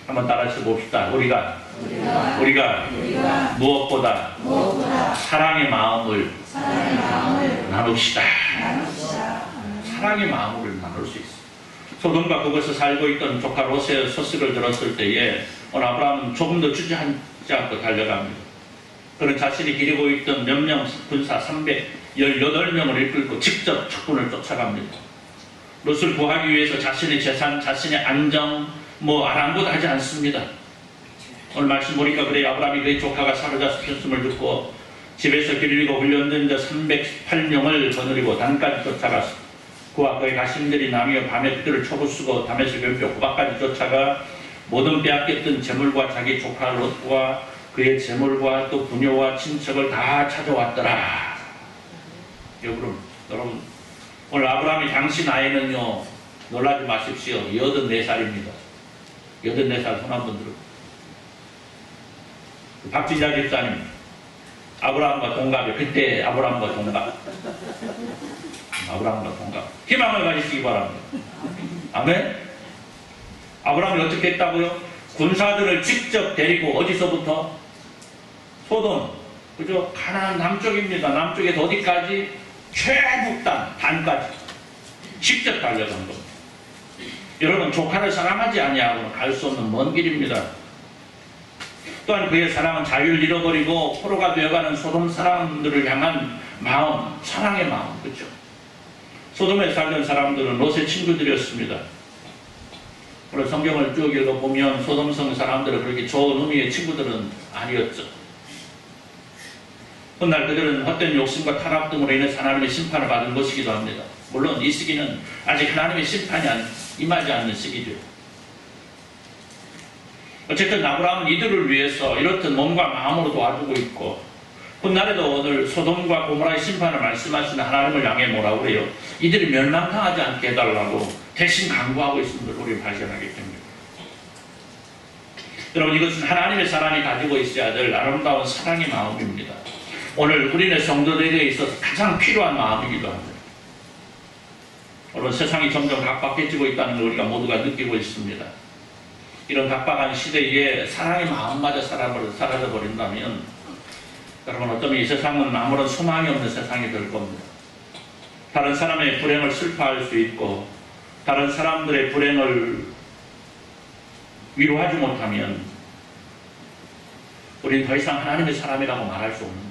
한번 따라서 봅시다. 우리가 무엇보다 사랑의 마음을 나눕시다. 사랑의 마음을 나눌 수 있습니다. 소돔과 그곳에 살고 있던 조카 롯의 소식을 들었을 때에 오늘 아브라함은 조금 더 주저하지 않고 달려갑니다. 그는 자신이 기르고 있던 몇 명 군사 318명을 이끌고 직접 적군을 쫓아갑니다. 롯을 구하기 위해서 자신의 재산, 자신의 안정 아랑곳 하지 않습니다. 오늘 말씀 보니까 그래 아브라함이 그의 조카가 사로잡혔음을 듣고 집에서 길리고 훈련된 자 308명을 거느리고 단까지 쫓아가서 그와 그의 가신들이 나뉘어 밤에 그들을 쳐부수고 담에서 변표 구박까지 쫓아가 모든 빼앗겼던 재물과 자기 조카 롯과 그의 재물과 또 부녀와 친척을 다 찾아왔더라. 여러분 오늘 아브라함이 당시 나이는요, 놀라지 마십시오. 84살입니다. 84살 손 한번 들어. 박진자 집사님, 아브라함과 동갑이에요. 그때 아브라함과 동갑. 아브라함과 동갑. 희망을 가지시기 바랍니다. 아멘. 아브라함이 어떻게 했다고요? 군사들을 직접 데리고 어디서부터? 소돔, 그죠? 가나안 남쪽입니다. 남쪽에서 어디까지? 최북단, 단까지 직접 달려간 겁니다. 여러분, 조카를 사랑하지 아니하고는 갈 수 없는 먼 길입니다. 또한 그의 사랑은 자유를 잃어버리고 포로가 되어가는 소돔 사람들을 향한 마음, 사랑의 마음, 그렇죠? 소돔에 살던 사람들은 롯의 친구들이었습니다. 그리고 성경을 쭉 읽어보면 소돔성 사람들은 그렇게 좋은 의미의 친구들은 아니었죠. 훗날 그들은 헛된 욕심과 타락 등으로 인해 하나님의 심판을 받은 것이기도 합니다. 물론 이 시기는 아직 하나님의 심판이 임하지 않는 시기죠. 어쨌든 아브라함은 이들을 위해서 이렇듯 몸과 마음으로 도와주고 있고, 훗날에도 오늘 소돔과 고모라의 심판을 말씀하시는 하나님을 향해 뭐라고 그래요? 이들이 멸망당하지 않게 해달라고 대신 강구하고 있는 걸 우리는 발견하게 됩니다. 여러분, 이것은 하나님의 사람이 가지고 있어야 될 아름다운 사랑의 마음입니다. 오늘 우리네 성도들에게 있어서 가장 필요한 마음이기도 합니다. 오늘 세상이 점점 각박해지고 있다는 걸 우리가 모두가 느끼고 있습니다. 이런 각박한 시대에 사랑의 마음마저 사라져버린다면 여러분, 어쩌면 이 세상은 아무런 소망이 없는 세상이 될 겁니다. 다른 사람의 불행을 슬퍼할 수 있고 다른 사람들의 불행을 위로하지 못하면 우리는 더 이상 하나님의 사람이라고 말할 수 없는 거예요.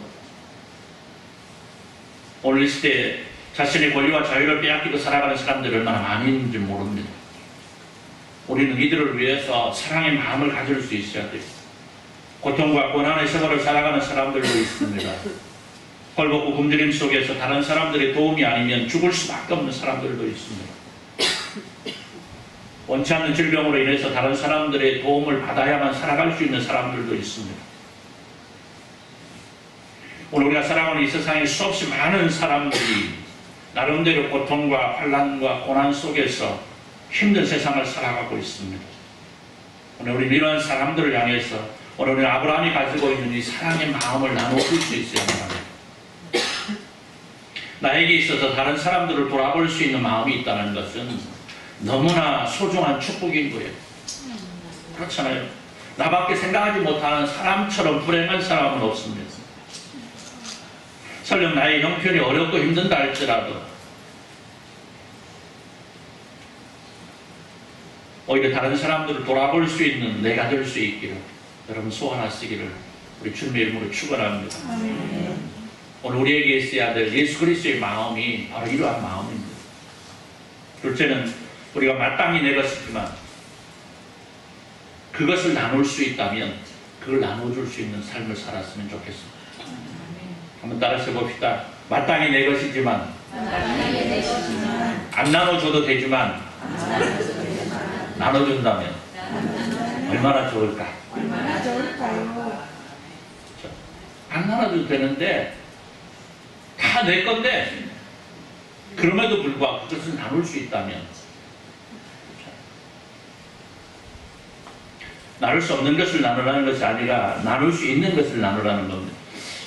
오늘 이 시대에 자신의 권리와 자유를 빼앗기고 살아가는 사람들이 얼마나 많이 있는지 모릅니다. 우리는 이들을 위해서 사랑의 마음을 가질 수 있어야 돼요. 고통과 고난의 생활을 살아가는 사람들도 있습니다. 헐벗고 굶주림 속에서 다른 사람들의 도움이 아니면 죽을 수밖에 없는 사람들도 있습니다. 원치 않는 질병으로 인해서 다른 사람들의 도움을 받아야만 살아갈 수 있는 사람들도 있습니다. 오늘 우리가 살아가는 이 세상에 수없이 많은 사람들이 나름대로 고통과 환난과 고난 속에서 힘든 세상을 살아가고 있습니다. 오늘 우리는 이러한 사람들을 향해서 오늘 우리 아브라함이 가지고 있는 이 사랑의 마음을 나눠줄 수 있어야만 합니다. 나에게 있어서 다른 사람들을 돌아볼 수 있는 마음이 있다는 것은 너무나 소중한 축복인 거예요. 그렇잖아요. 나밖에 생각하지 못하는 사람처럼 불행한 사람은 없습니다. 설령 나의 형편이 어렵고 힘든다 할지라도 오히려 다른 사람들을 돌아볼 수 있는 내가 될 수 있기를 여러분 소원하시기를 우리 주님의 이름으로 축원합니다. 오늘 우리에게 있어야 될 예수 그리스도의 마음이 바로 이러한 마음입니다. 둘째는 우리가 마땅히 내 것이지만 그것을 나눌 수 있다면 그걸 나눠줄 수 있는 삶을 살았으면 좋겠습니다. 한번 따라서 봅시다. 마땅히 내 것이지만 안 나눠줘도 되지만 나눠준다면 얼마나 좋을까? 얼마나 좋을까요? 안 나눠줘도 되는데 다 내 건데 그럼에도 불구하고 그것을 나눌 수 있다면 나눌 수 없는 것을 나누라는 것이 아니라 나눌 수 있는 것을 나누라는 겁니다.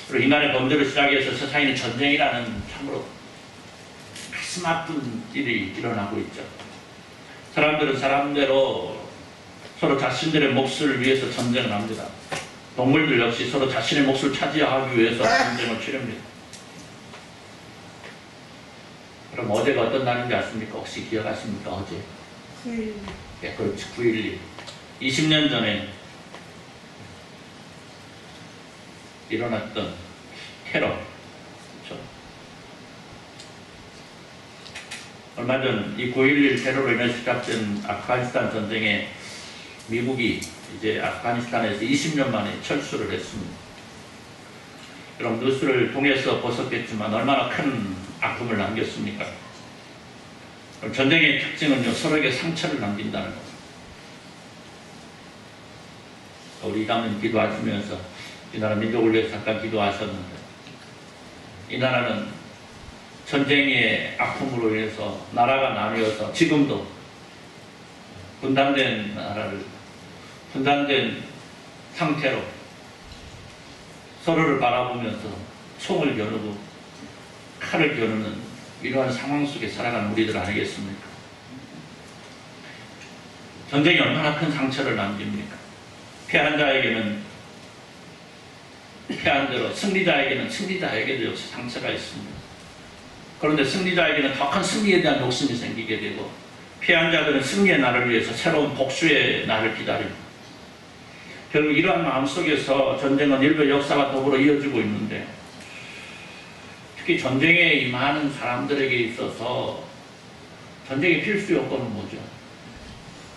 그리고 인간의 범죄를 시작해서 세상에는 전쟁이라는 참으로 가슴 아픈 일이 일어나고 있죠. 사람들은 사람대로 서로 자신들의 몫을 위해서 전쟁을 합니다. 동물들 역시 서로 자신의 몫을 차지하기 위해서 전쟁을 치릅니다. 그럼 어제가 어떤 날인지 아십니까? 혹시 기억하십니까? 어제? 9.11. 네, 그렇지. 9.12. 20년 전에 일어났던 테러. 그렇죠? 얼마 전 이 9.11 테러로 인해 시작된 아프가니스탄 전쟁에 미국이 이제 아프가니스탄에서 20년 만에 철수를 했습니다. 그럼 뉴스를 통해서 보셨겠지만 얼마나 큰 아픔을 남겼습니까? 전쟁의 특징은요, 서로에게 상처를 남긴다는 겁니다. 우리 가면 기도하시면서 이 나라 민족을 위해서 잠깐 기도하셨는데, 이 나라는 전쟁의 아픔으로 인해서 나라가 나뉘어서 지금도 분단된 나라를, 분단된 상태로 서로를 바라보면서 총을 겨누고 칼을 겨누는 이러한 상황 속에 살아가는 우리들 아니겠습니까? 전쟁이 얼마나 큰 상처를 남깁니까? 패한 자에게는 패한 대로, 승리자에게는 승리자에게도 역시 상처가 있습니다. 그런데 승리자에게는 더 큰 승리에 대한 욕심이 생기게 되고, 패한 자들은 승리의 날을 위해서 새로운 복수의 날을 기다립니다. 결국 이러한 마음 속에서 전쟁은 인류의 역사가 더불어 이어지고 있는데, 특히 전쟁에 임하는 사람들에게 있어서 전쟁의 필수 요건은 뭐죠?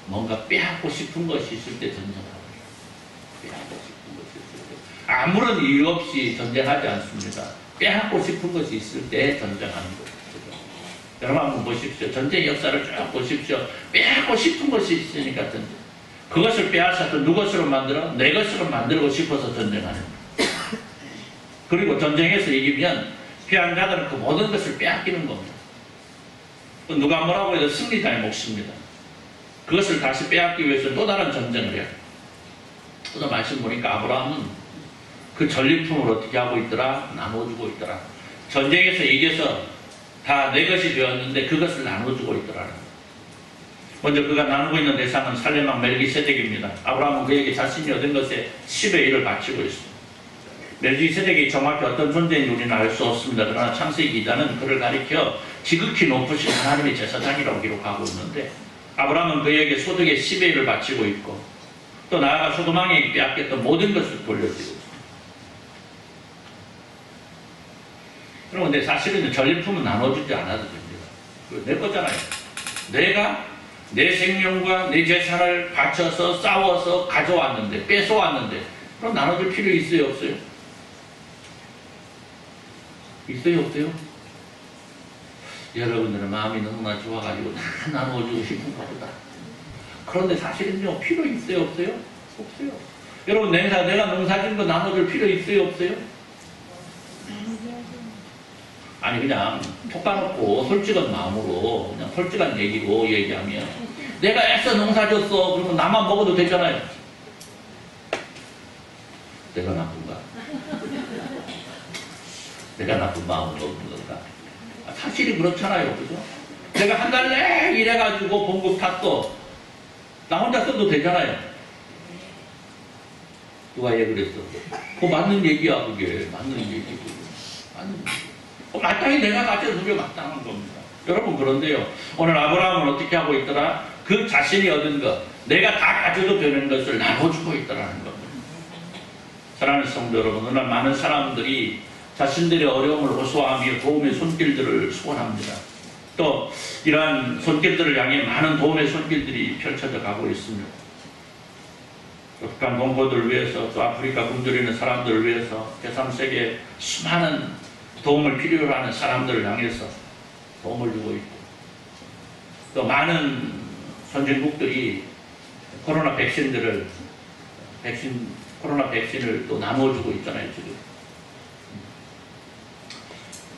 뭔가 빼앗고 싶은 것이 있을 때 전쟁하고, 빼앗고 싶은 것이 있을 때, 아무런 이유 없이 전쟁하지 않습니다. 빼앗고 싶은 것이 있을 때 전쟁하는 거죠. 여러분 한번 보십시오. 전쟁의 역사를 쭉 보십시오. 빼앗고 싶은 것이 있으니까 전쟁. 그것을 빼앗아서 누 것으로 만들어? 내 것으로 만들고 싶어서 전쟁하는 거예요. 그리고 전쟁에서 이기면 피한 자들은 그 모든 것을 빼앗기는 겁니다. 누가 뭐라고 해도 승리자의 몫입니다. 그것을 다시 빼앗기 위해서 또 다른 전쟁을 해요. 오늘 말씀 보니까 아브라함은 그 전리품을 어떻게 하고 있더라? 나눠주고 있더라. 전쟁에서 이겨서 다 내 것이 되었는데 그것을 나눠주고 있더라. 먼저 그가 나누고 있는 대상은 살레막 멜기세덱입니다. 아브라함은 그에게 자신이 얻은 것에 10의 1을 바치고 있습니다. 멜기세덱이 정확히 어떤 존재인지 우리는 알 수 없습니다. 그러나 창세기 기자는 그를 가리켜 지극히 높으신 하나님의 제사장이라고 기록하고 있는데, 아브라함은 그에게 소득의 10의 1을 바치고 있고, 또 나아가 소돔왕에게 빼앗겼던 모든 것을 돌려주고 있습니다. 그런데 사실은 전리품은 나눠주지 않아도 됩니다. 내 거잖아요. 내가 내 생명과 내 재산을 바쳐서 싸워서 가져왔는데, 뺏어왔는데, 그럼 나눠줄 필요 있어요, 없어요? 있어요, 없어요? 여러분들은 마음이 너무나 좋아가지고 다 나눠주고 싶은가 보다. 그런데 사실은요, 필요 있어요, 없어요? 없어요. 여러분, 내가 농사진 거 나눠줄 필요 있어요, 없어요? 아니, 그냥 톡 까놓고 솔직한 마음으로, 그냥 솔직한 얘기로 얘기하면, 내가 애써 농사졌어. 그러면 나만 먹어도 되잖아요. 내가 나쁜가? 내가 나쁜 마음을 먹는 건가? 사실이 그렇잖아요. 그죠? 내가 한 달 내내 일해가지고 봉급 탔어. 나 혼자 써도 되잖아요. 누가 얘기를 했어? 그거 맞는 얘기야, 그게. 맞는 얘기고. 맞는 얘기. 마땅히 내가 가져준 게 마땅한 겁니다. 여러분, 그런데요, 오늘 아브라함은 어떻게 하고 있더라? 그 자신이 얻은 것, 내가 다 가져도 되는 것을 나눠주고 있더라는 겁니다. 사랑하는 성도 여러분, 오늘 많은 사람들이 자신들의 어려움을 호소하며 도움의 손길들을 소원합니다. 또 이러한 손길들을 향해 많은 도움의 손길들이 펼쳐져 가고 있습니다. 북한 동포들을 위해서, 또 아프리카 굶주리는 사람들을 위해서, 제3세계 수많은 도움을 필요로 하는 사람들을 향해서 도움을 주고 있고, 또 많은 선진국들이 코로나 백신을 또 나눠주고 있잖아요, 지금.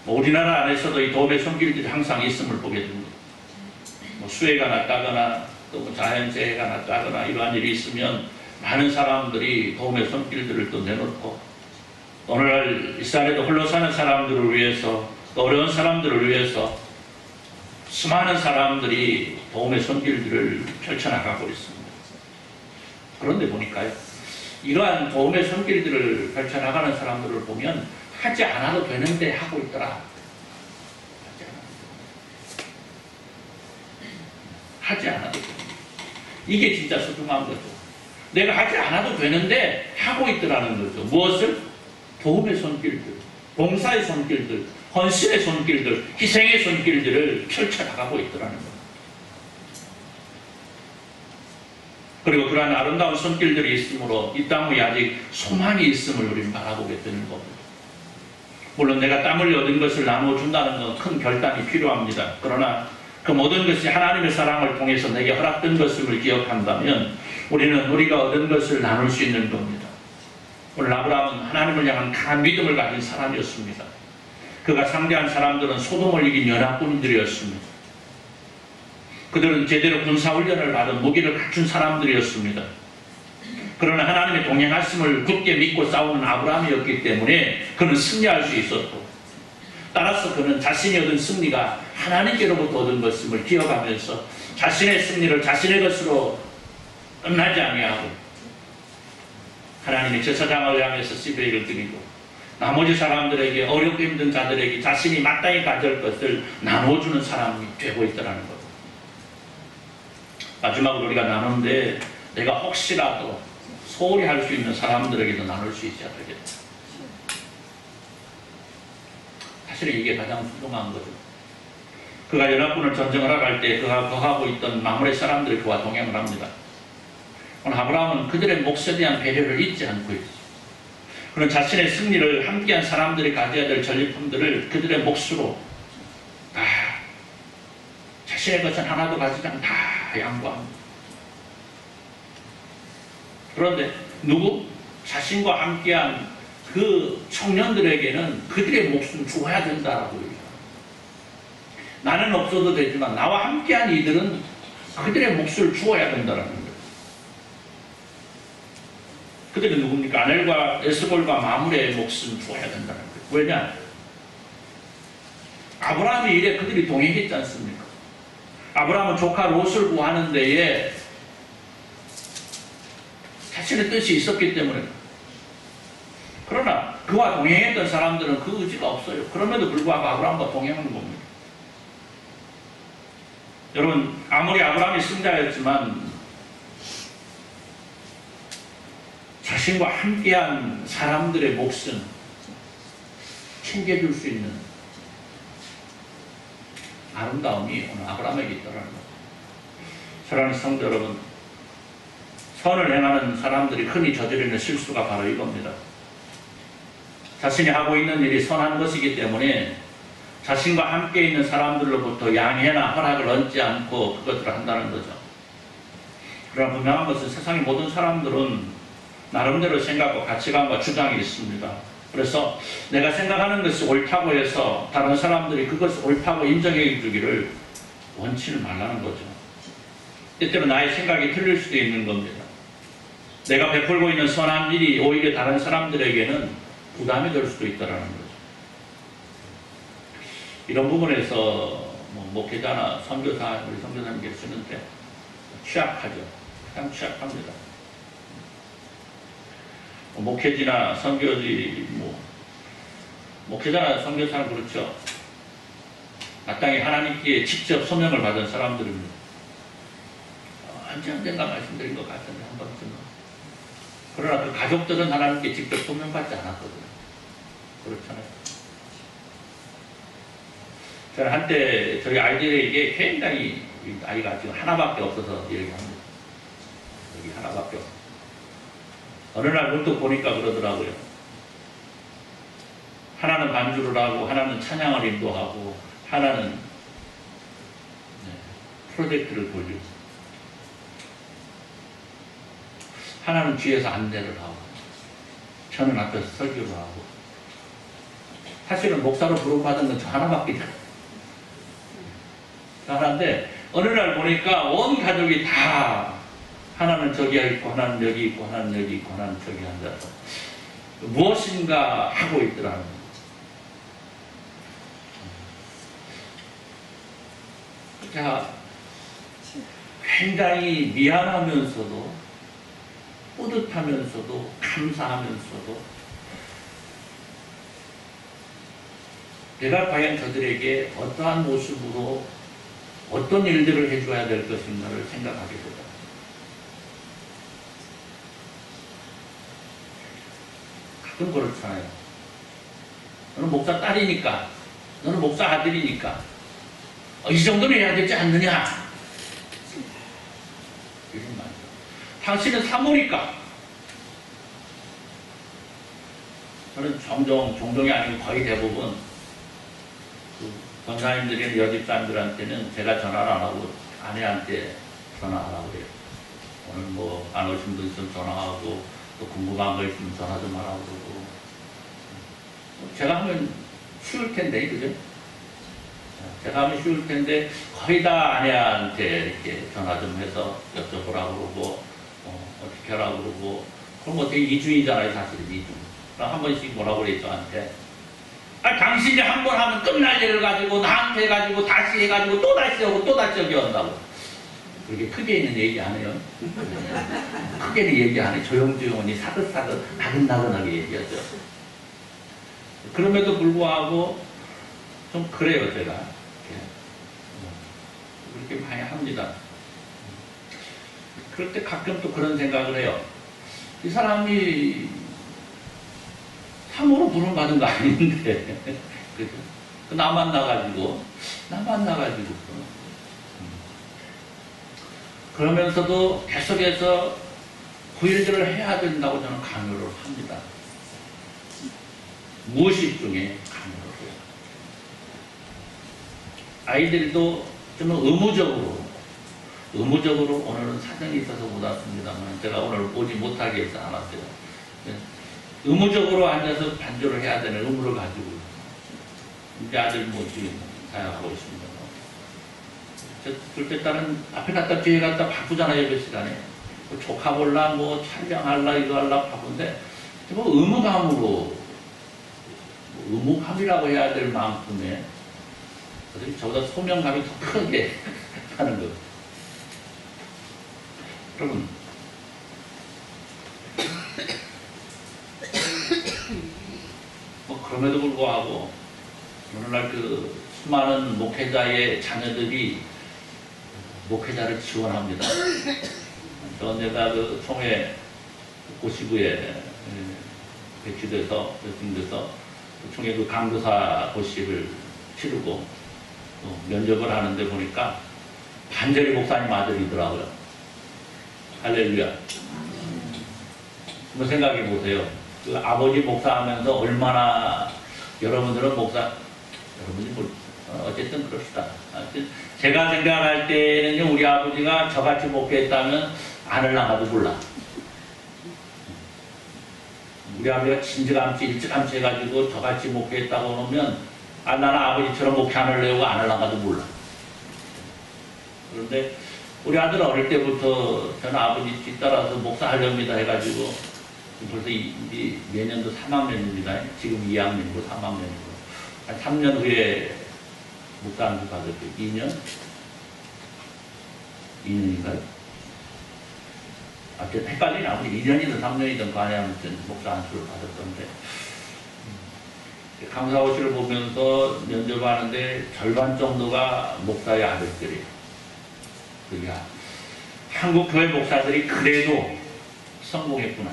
우리나라 안에서도 이 도움의 손길들이 항상 있음을 보게 됩니다. 수해가 났다거나, 또 자연재해가 났다거나, 이러한 일이 있으면 많은 사람들이 도움의 손길들을 또 내놓고, 오늘날 이 시간에도 홀로 사는 사람들을 위해서, 또 어려운 사람들을 위해서 수많은 사람들이 도움의 손길들을 펼쳐나가고 있습니다. 그런데 보니까요, 이러한 도움의 손길들을 펼쳐나가는 사람들을 보면 하지 않아도 되는데 하고 있더라. 하지 않아도 되는데. 이게 진짜 소중한 거죠. 내가 하지 않아도 되는데 하고 있더라는 거죠. 무엇을? 도움의 손길들, 봉사의 손길들, 헌신의 손길들, 희생의 손길들을 펼쳐나가고 있더라는 겁니다. 그리고 그러한 아름다운 손길들이 있으므로 이 땅 위에 아직 소망이 있음을 우리는 바라보게 되는 겁니다. 물론 내가 땀 흘려 얻은 것을 나누어준다는 건 큰 결단이 필요합니다. 그러나 그 모든 것이 하나님의 사랑을 통해서 내게 허락된 것임을 기억한다면 우리는 우리가 얻은 것을 나눌 수 있는 겁니다. 오늘 아브라함은 하나님을 향한 강한 믿음을 가진 사람이었습니다. 그가 상대한 사람들은 소돔을 이긴 연합군인들이었습니다. 그들은 제대로 군사훈련을 받은 무기를 갖춘 사람들이었습니다. 그러나 하나님의 동행하심을 굳게 믿고 싸우는 아브라함이었기 때문에 그는 승리할 수 있었고, 따라서 그는 자신이 얻은 승리가 하나님께로부터 얻은 것임을 기억하면서 자신의 승리를 자신의 것으로 끝나지 아니하고 하나님의 제사장을 향해서 시베이를 드리고 나머지 사람들에게, 어렵고 힘든 자들에게 자신이 마땅히 가질 것을 나눠주는 사람이 되고 있다는 것. 마지막으로 우리가 나누는데 내가 혹시라도 소홀히 할 수 있는 사람들에게도 나눌 수 있어야 되겠다. 사실은 이게 가장 훌륭한 거죠. 그가 연합군을 전쟁하러 갈 때 그가 거하고 있던 마므레 사람들이 그와 동행을 합니다. 오늘 아브라함은 그들의 몫에 대한 배려를 잊지 않고 있어요. 그는 자신의 승리를 함께한 사람들이 가져야 될 전리품들을 그들의 몫으로 다, 자신의 것은 하나도 가지지 않고 다 양보합니다. 그런데 자신과 함께한 그 청년들에게는 그들의 몫은 주어야 된다라고 얘기합니다. 나는 없어도 되지만 나와 함께한 이들은 그들의 몫을 주어야 된다는 거예요. 그들이 누굽니까? 아넬과 에스골과 마므레의 몫은 주어야 된다는 거예요. 왜냐? 아브라함의 일에 그들이 동행했지 않습니까? 아브라함은 조카 롯을 구하는 데에 자신의 뜻이 있었기 때문에. 그러나 그와 동행했던 사람들은 그 의지가 없어요. 그럼에도 불구하고 아브라함과 동행하는 겁니다. 여러분, 아무리 아브라함이 승자였지만 자신과 함께한 사람들의 몫은 챙겨줄 수 있는 아름다움이 오늘 아브라함에게 있다는 것. 사랑하는 성도 여러분, 선을 행하는 사람들이 흔히 저지르는 실수가 바로 이겁니다. 자신이 하고 있는 일이 선한 것이기 때문에 자신과 함께 있는 사람들로부터 양해나 허락을 얻지 않고 그것들을 한다는 거죠. 그러나 분명한 것은 세상의 모든 사람들은 나름대로 생각과 가치관과 주장이 있습니다. 그래서 내가 생각하는 것이 옳다고 해서 다른 사람들이 그것을 옳다고 인정해 주기를 원치는 말라는 거죠. 때때로 나의 생각이 틀릴 수도 있는 겁니다. 내가 베풀고 있는 선한 일이 오히려 다른 사람들에게는 부담이 될 수도 있다는 거죠. 이런 부분에서 목회자나 선교사, 우리 선교사님 계시는데 취약하죠. 가장 취약합니다. 목회지나 선교지, 목회자나 선교사는 그렇죠. 마땅히 하나님께 직접 소명을 받은 사람들입니다. 언젠가 말씀드린 것 같은데 한 번쯤은. 그러나 그 가족들은 하나님께 직접 소명받지 않았거든요. 그렇잖아요. 저는 한때 저희 아이들에게 굉장히, 아이가 지금 하나밖에 없어서 얘기합니다. 여기 하나밖에 없어요. 어느 날 문득 보니까 그러더라고요. 하나는 반주를 하고, 하나는 찬양을 인도하고, 하나는 프로젝트를 돌리고, 하나는 뒤에서 안내를 하고, 저는 앞에서 설교를 하고. 사실은 목사로 부름받은 건 저 하나밖에 하나인데, 어느 날 보니까 온 가족이 다 하나는 저기 있고, 하나는 여기 있고, 하나는 여기 있고, 하나는 저기 앉아서 무엇인가 하고 있더라는 거예요. 자, 굉장히 미안하면서도 뿌듯하면서도 감사하면서도 내가 과연 저들에게 어떠한 모습으로 어떤 일들을 해줘야 될 것인가를 생각하게 되다. 가끔 그렇잖아요. 너는 목사 딸이니까, 너는 목사 아들이니까 이 정도는 해야 되지 않느냐, 이런 말이죠. 당신은 사모니까, 저는 종종이 아니고 거의 대부분 그 권사님들이나 여집사님들한테는 제가 전화를 안 하고 아내한테 전화하라고 그래요. 오늘 뭐 안 오신 분 있으면 전화하고 또 궁금한 거 있으면 전화 좀 하라고 그러고 제가 하면 쉬울 텐데 그죠? 제가 하면 쉬울 텐데 거의 다 아내한테 이렇게 전화 좀 해서 여쭤보라고 그러고 어떻게 하라고 그러고 그럼 어떻게 이중이잖아요 사실은 이중. 한 번씩 뭐라고 그래 저한테 당신이 한 번 하면 끝날 일을 가지고 나한테 해가지고 다시 해가지고 또 다시 하고 또 다시 여기 한다고 그렇게 크게는 얘기 안 해요. 크게는 얘기 안 해. 조용조용히 사긋사긋 나긋나긋하게 얘기하죠. 그럼에도 불구하고 좀 그래요 제가 그렇게 많이 합니다. 그럴 때 가끔 또 그런 생각을 해요. 이 사람이 참으로 부름 받은 거 아닌데 그죠? 나만 나가지고 그러면서도 계속해서 그 일들을 해야 된다고 저는 강요를 합니다. 무의식 중에 강요를 해요. 아이들도 저는 의무적으로 오늘은 사정이 있어서 못 왔습니다만 제가 오늘 오지 못하게 해서 안 왔어요. 의무적으로 앉아서 반조를 해야 되는 의무를 가지고 이제 아들 지금 사역하고 있습니다. 둘째 딸은 앞에 갔다 뒤에 갔다 바쁘잖아요 몇 시간에. 조카 볼라 촬영할라 이거 할라 바쁜데 의무감이라고 해야 될 만큼의 저보다 소명감이 더 크게 하는 거. 여러분 그럼에도 불구하고 오늘날 그 수많은 목회자의 자녀들이 목회자를 지원합니다. 내가 그 총회 고시부에 배치돼서 총회 그 강도사 고시를 치르고 면접을 하는데 보니까 반절이 목사님 아들이더라고요. 할렐루야. 한번 생각해 보세요. 그 아버지 목사하면서 얼마나 여러분들은 여러분이 어쨌든 그럽시다. 제가 생각할 때는요 우리 아버지가 저같이 목회했다면 안을 나가도 몰라. 우리 아버지가 진지감치 일찌감치 해가지고 저같이 목회했다고 하면 나는 아버지처럼 목회 안 하려고 안을 나가도 몰라. 그런데 우리 아들 어릴 때부터 저는 아버지 뒤따라서 목사하렵니다 해가지고 벌써 이제 내년도 3학년입니다. 지금 2학년이고 3학년이고 한 3년 후에 목사 안수 받았죠. 2년인가요? 헷갈리네. 아무리 2년이든 3년이든 간에 아무튼 목사 안수를 받았던데 강사고시를 보면서 면접하는데 절반 정도가 목사의 아들들이에요. 그게 한국 교회 목사들이 그래도 성공했구나.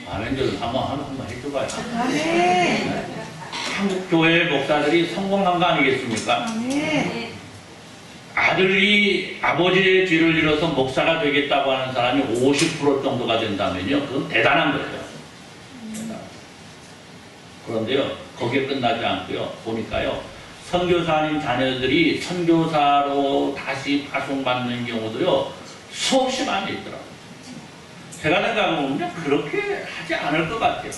아멘들 한번 해줘봐요. 네. 한국 교회 목사들이 성공한 거 아니겠습니까? 아들이 아버지의 뒤를 이뤄서 목사가 되겠다고 하는 사람이 50% 정도가 된다면요, 그건 대단한 거예요. 그런데요, 거기에 끝나지 않고요, 보니까요, 선교사님 자녀들이 선교사로 다시 파송받는 경우도요, 수없이 많이 있더라고요. 제가 생각해보면 그렇게 하지 않을 것 같아요.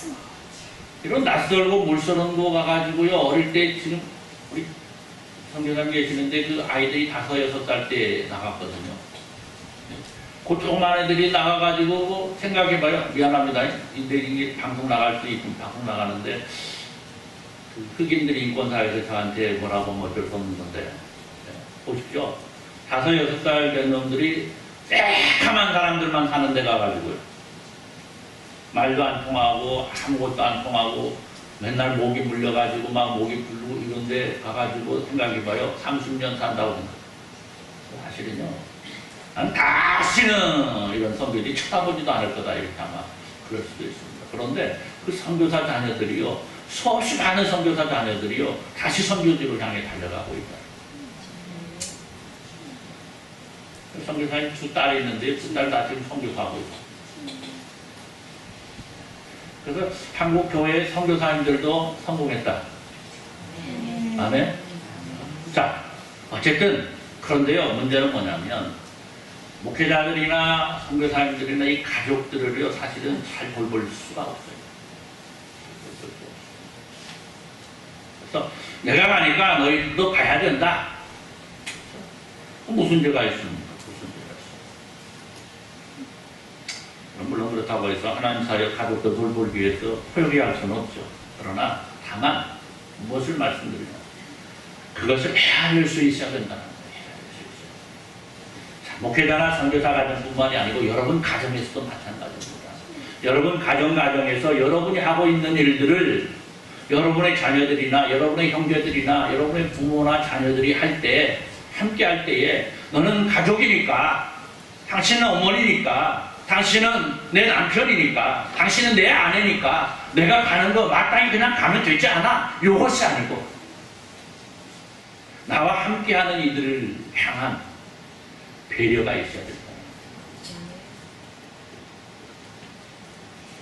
이런 낯설고 물서는 거 가가지고요, 어릴 때 지금 우리 선교사님 계시는데 그 아이들이 5, 6살 때 나갔거든요. 그 조그만 애들이 나가가지고 생각해봐요. 미안합니다. 근데 이게 방송 나갈 수 있으면 방송 나가는데 그 흑인들이 인권사회에서 저한테 뭐라고 하면 어쩔 수 없는 건데 보십시오. 5, 6살 된 놈들이 새카만 사람들만 사는 데 가가지고요. 말도 안 통하고 아무것도 안 통하고 맨날 목이 물려가지고 막 목이 부르고 이런데 가가지고 생각해봐요. 30년 산다고 생각해요. 사실은요. 난 다시는 이런 선교들이 쳐다보지도 않을 거다 이렇게 아마 그럴 수도 있습니다. 그런데 그 선교사 자녀들이요. 수없이 많은 선교사 자녀들이요. 다시 선교지로 향해 달려가고 있다. 선교사님 2딸이 있는데 2딸 다 지금 선교사하고 있다. 그래서 한국 교회 선교사님들도 성공했다. 아멘. 자, 어쨌든 그런데요, 문제는 뭐냐면 목회자들이나 선교사님들이나 이 가족들을요 사실은 잘 돌볼 수가 없어요. 그래서 내가 가니까 너희들도 가야 된다. 무슨 죄가 있습니까? 무슨 죄가 있습니까? 물론 그렇다고 해서 하나님 사역 가족들 돌보기 위해서 포용할 수는 없죠. 그러나 다만 무엇을 말씀드리냐, 그것을 헤아릴 수 있어야 된다는 거예요. 자, 목회자나 선교사 가정뿐만이 아니고 여러분 가정에서도 마찬가지입니다. 여러분 가정에서 여러분이 하고 있는 일들을 여러분의 자녀들이나 여러분의 형제들이나 여러분의 부모나 자녀들이 할 때, 함께 할 때에 너는 가족이니까, 당신은 어머니니까, 당신은 내 남편이니까, 당신은 내 아내니까 내가 가는 거 마땅히 그냥 가면 되지 않아? 이것이 아니고 나와 함께하는 이들을 향한 배려가 있어야 된다.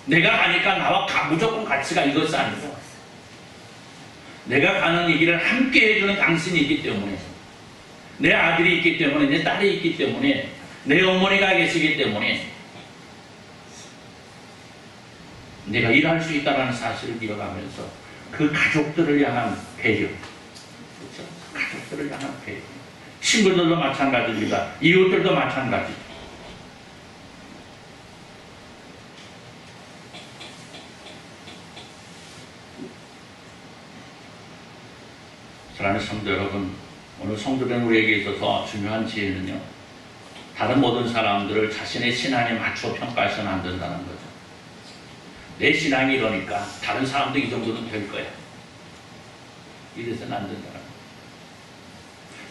내가 가니까 나와 무조건 같이가 이것이 아니고 내가 가는 이 길을 함께 해주는 당신이 있기 때문에, 내 아들이 있기 때문에, 내 딸이 있기 때문에, 내 어머니가 계시기 때문에 내가 일할 수 있다는 사실을 기억하면서 그 가족들을 향한 배려, 그렇죠? 가족들을 향한 배려, 친구들도 마찬가지입니다. 이웃들도 마찬가지. 사랑하는 성도 여러분, 오늘 성도된 우리에게 있어서 중요한 지혜는요, 다른 모든 사람들을 자신의 신앙에 맞춰 평가해서는 안 된다는 거죠. 내 신앙이 이러니까 다른 사람도 이 정도는 될 거야, 이래서는 안 된다는 거예요.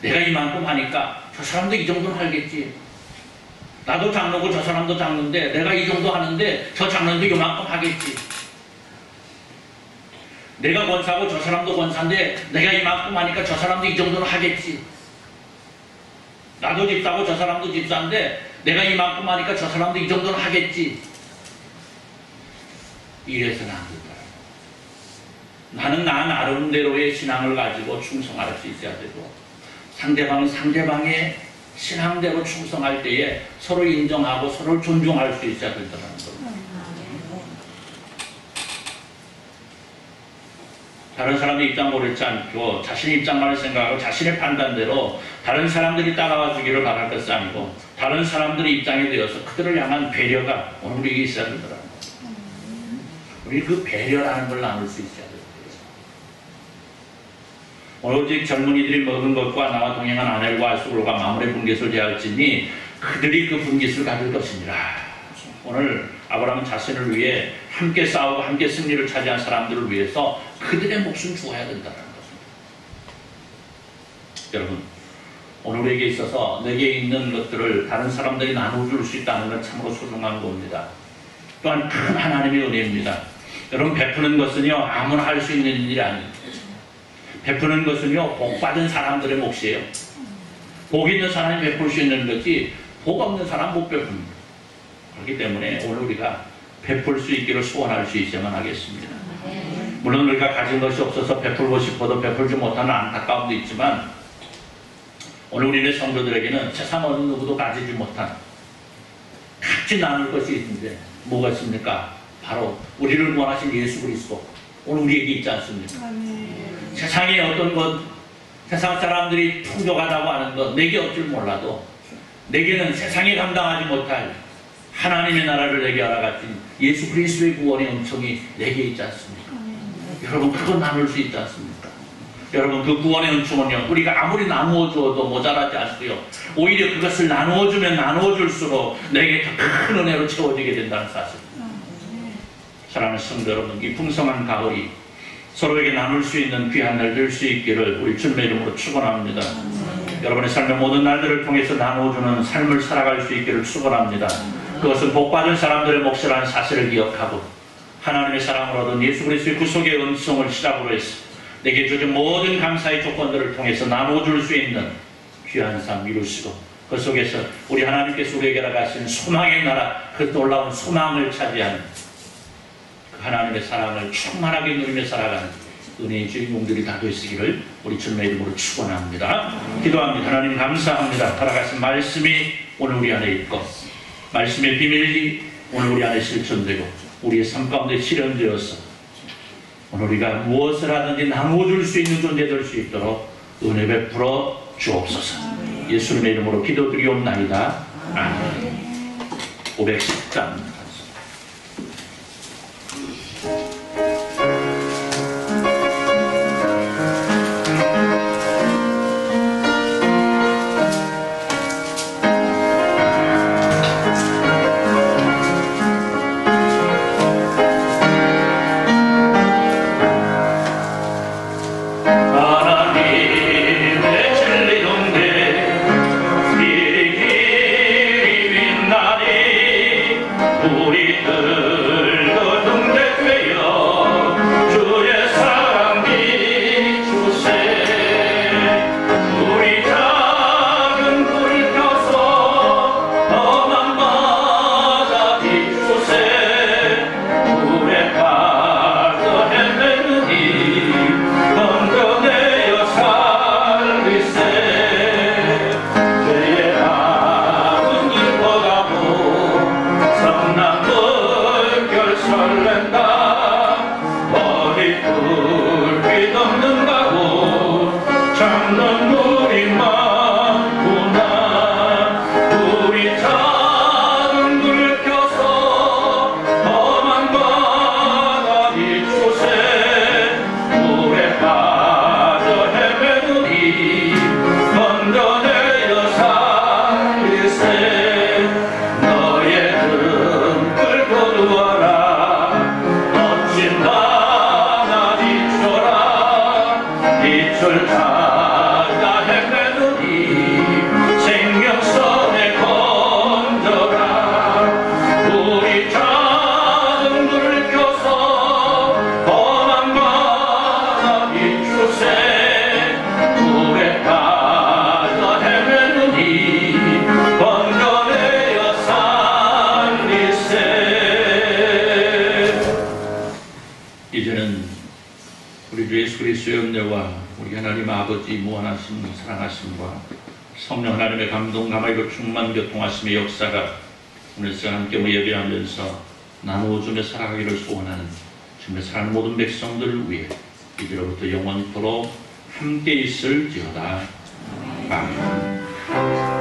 내가 이만큼 하니까 저 사람도 이 정도는 하겠지. 나도 장로고 저 사람도 장로인데 내가 이 정도 하는데 저 장로도 이만큼 하겠지. 내가 권사고 저 사람도 권사인데 내가 이만큼 하니까 저 사람도 이 정도는 하겠지. 나도 집사고 저 사람도 집사인데 내가 이만큼 하니까 저 사람도 이 정도는 하겠지. 이래서는 안 된다. 나는 나 나름대로의 신앙을 가지고 충성할 수 있어야 되고, 상대방은 상대방의 신앙대로 충성할 때에 서로 인정하고 서로 존중할 수 있어야 된다는 거예요. 다른 사람의 입장 고르지 않고 자신의 입장만을 생각하고 자신의 판단대로 다른 사람들이 따라와 주기를 바랄 것이 아니고, 다른 사람들의 입장이 되어서 그들을 향한 배려가 오늘 우리에게 있어야 된다는 거예요. 우리 그 배려라는 걸 나눌 수 있어야 돼요. 오직 젊은이들이 먹은 것과 나와 동행한 아넬과 수울과 마물의 분깃을 대할지니 그들이 그 분깃을 가질 것이니라. 오늘 아브라함은 자신을 위해 함께 싸우고 함께 승리를 차지한 사람들을 위해서 그들의 목숨 주어야 된다는 것입니다. 여러분, 오늘 우리에게 있어서 내게 있는 것들을 다른 사람들이 나눠줄 수 있다는 건 참으로 소중한 겁니다. 또한 큰 하나님의 은혜입니다. 여러분, 베푸는 것은요 아무나 할 수 있는 일이 아닙니다. 베푸는 것은요 복받은 사람들의 몫이에요. 복 있는 사람이 베풀 수 있는 거지 복 없는 사람 못 베풉니다. 그렇기 때문에 오늘 우리가 베풀 수 있기를 소원할 수 있어야만 하겠습니다. 물론 우리가 가진 것이 없어서 베풀고 싶어도 베풀지 못하는 안타까움도 있지만, 오늘 우리네 성도들에게는 세상 어느 누구도 가지지 못한 같이 나눌 것이 있는데 뭐가 있습니까? 바로 우리를 구원하신 예수 그리스도 오늘 우리에게 있지 않습니까? 세상에 어떤 것, 세상 사람들이 풍족하다고 하는 것 내게 없을 몰라도 내게는 세상에 감당하지 못할 하나님의 나라를 내게 알아가신 예수 그리스도의 구원의 은총이 내게 있지 않습니까? 여러분, 그거 나눌 수 있지 않습니까? 여러분, 그 구원의 은총은요 우리가 아무리 나누어 주어도 모자라지 않고요, 오히려 그것을 나누어 주면 나누어 줄수록 내게 더 큰 은혜로 채워지게 된다는 사실. 사랑하는 성도 여러분, 이 풍성한 가을이 서로에게 나눌 수 있는 귀한 날 될 수 있기를 우리 주님의 이름으로 축원합니다. 여러분의 삶의 모든 날들을 통해서 나누어주는 삶을 살아갈 수 있기를 축원합니다. 그것은 복받은 사람들의 몫이라는 사실을 기억하고 하나님의 사랑으로 얻은 예수 그리스도의 구속의 은총을 시작으로 해서 내게 주신 모든 감사의 조건들을 통해서 나눠줄 수 있는 귀한 삶 이루시고, 그 속에서 우리 하나님께서 우리에게 나가신 소망의 나라, 그 놀라운 소망을 차지하는 그 하나님의 사랑을 충만하게 누리며 살아가는 은혜의 주인공들이 다 되시기를 우리 주님의 이름으로 축원합니다. 기도합니다. 하나님 감사합니다. 살아가신 말씀이 오늘 우리 안에 있고 말씀의 비밀이 오늘 우리 안에 실천되고 우리의 삶 가운데 실현되어서 오늘 우리가 무엇을 하든지 나누어줄 수 있는 존재 될 수 있도록 은혜 베풀어 주옵소서. 예수님의 이름으로 기도드리옵나이다. 아멘. 510장 이제는 우리 주 예수 그리스도의 은혜와 우리 하나님 아버지 무한하신 사랑하심과 성령 하나님의 감동 감화로 충만 교통하심의 역사가 오늘 시간 함께 예배하면서 나누어주며 살아가기를 소원하는 주님의 사랑하는 모든 백성들을 위해 이제로부터 영원토록 함께 있을지어다. 아멘.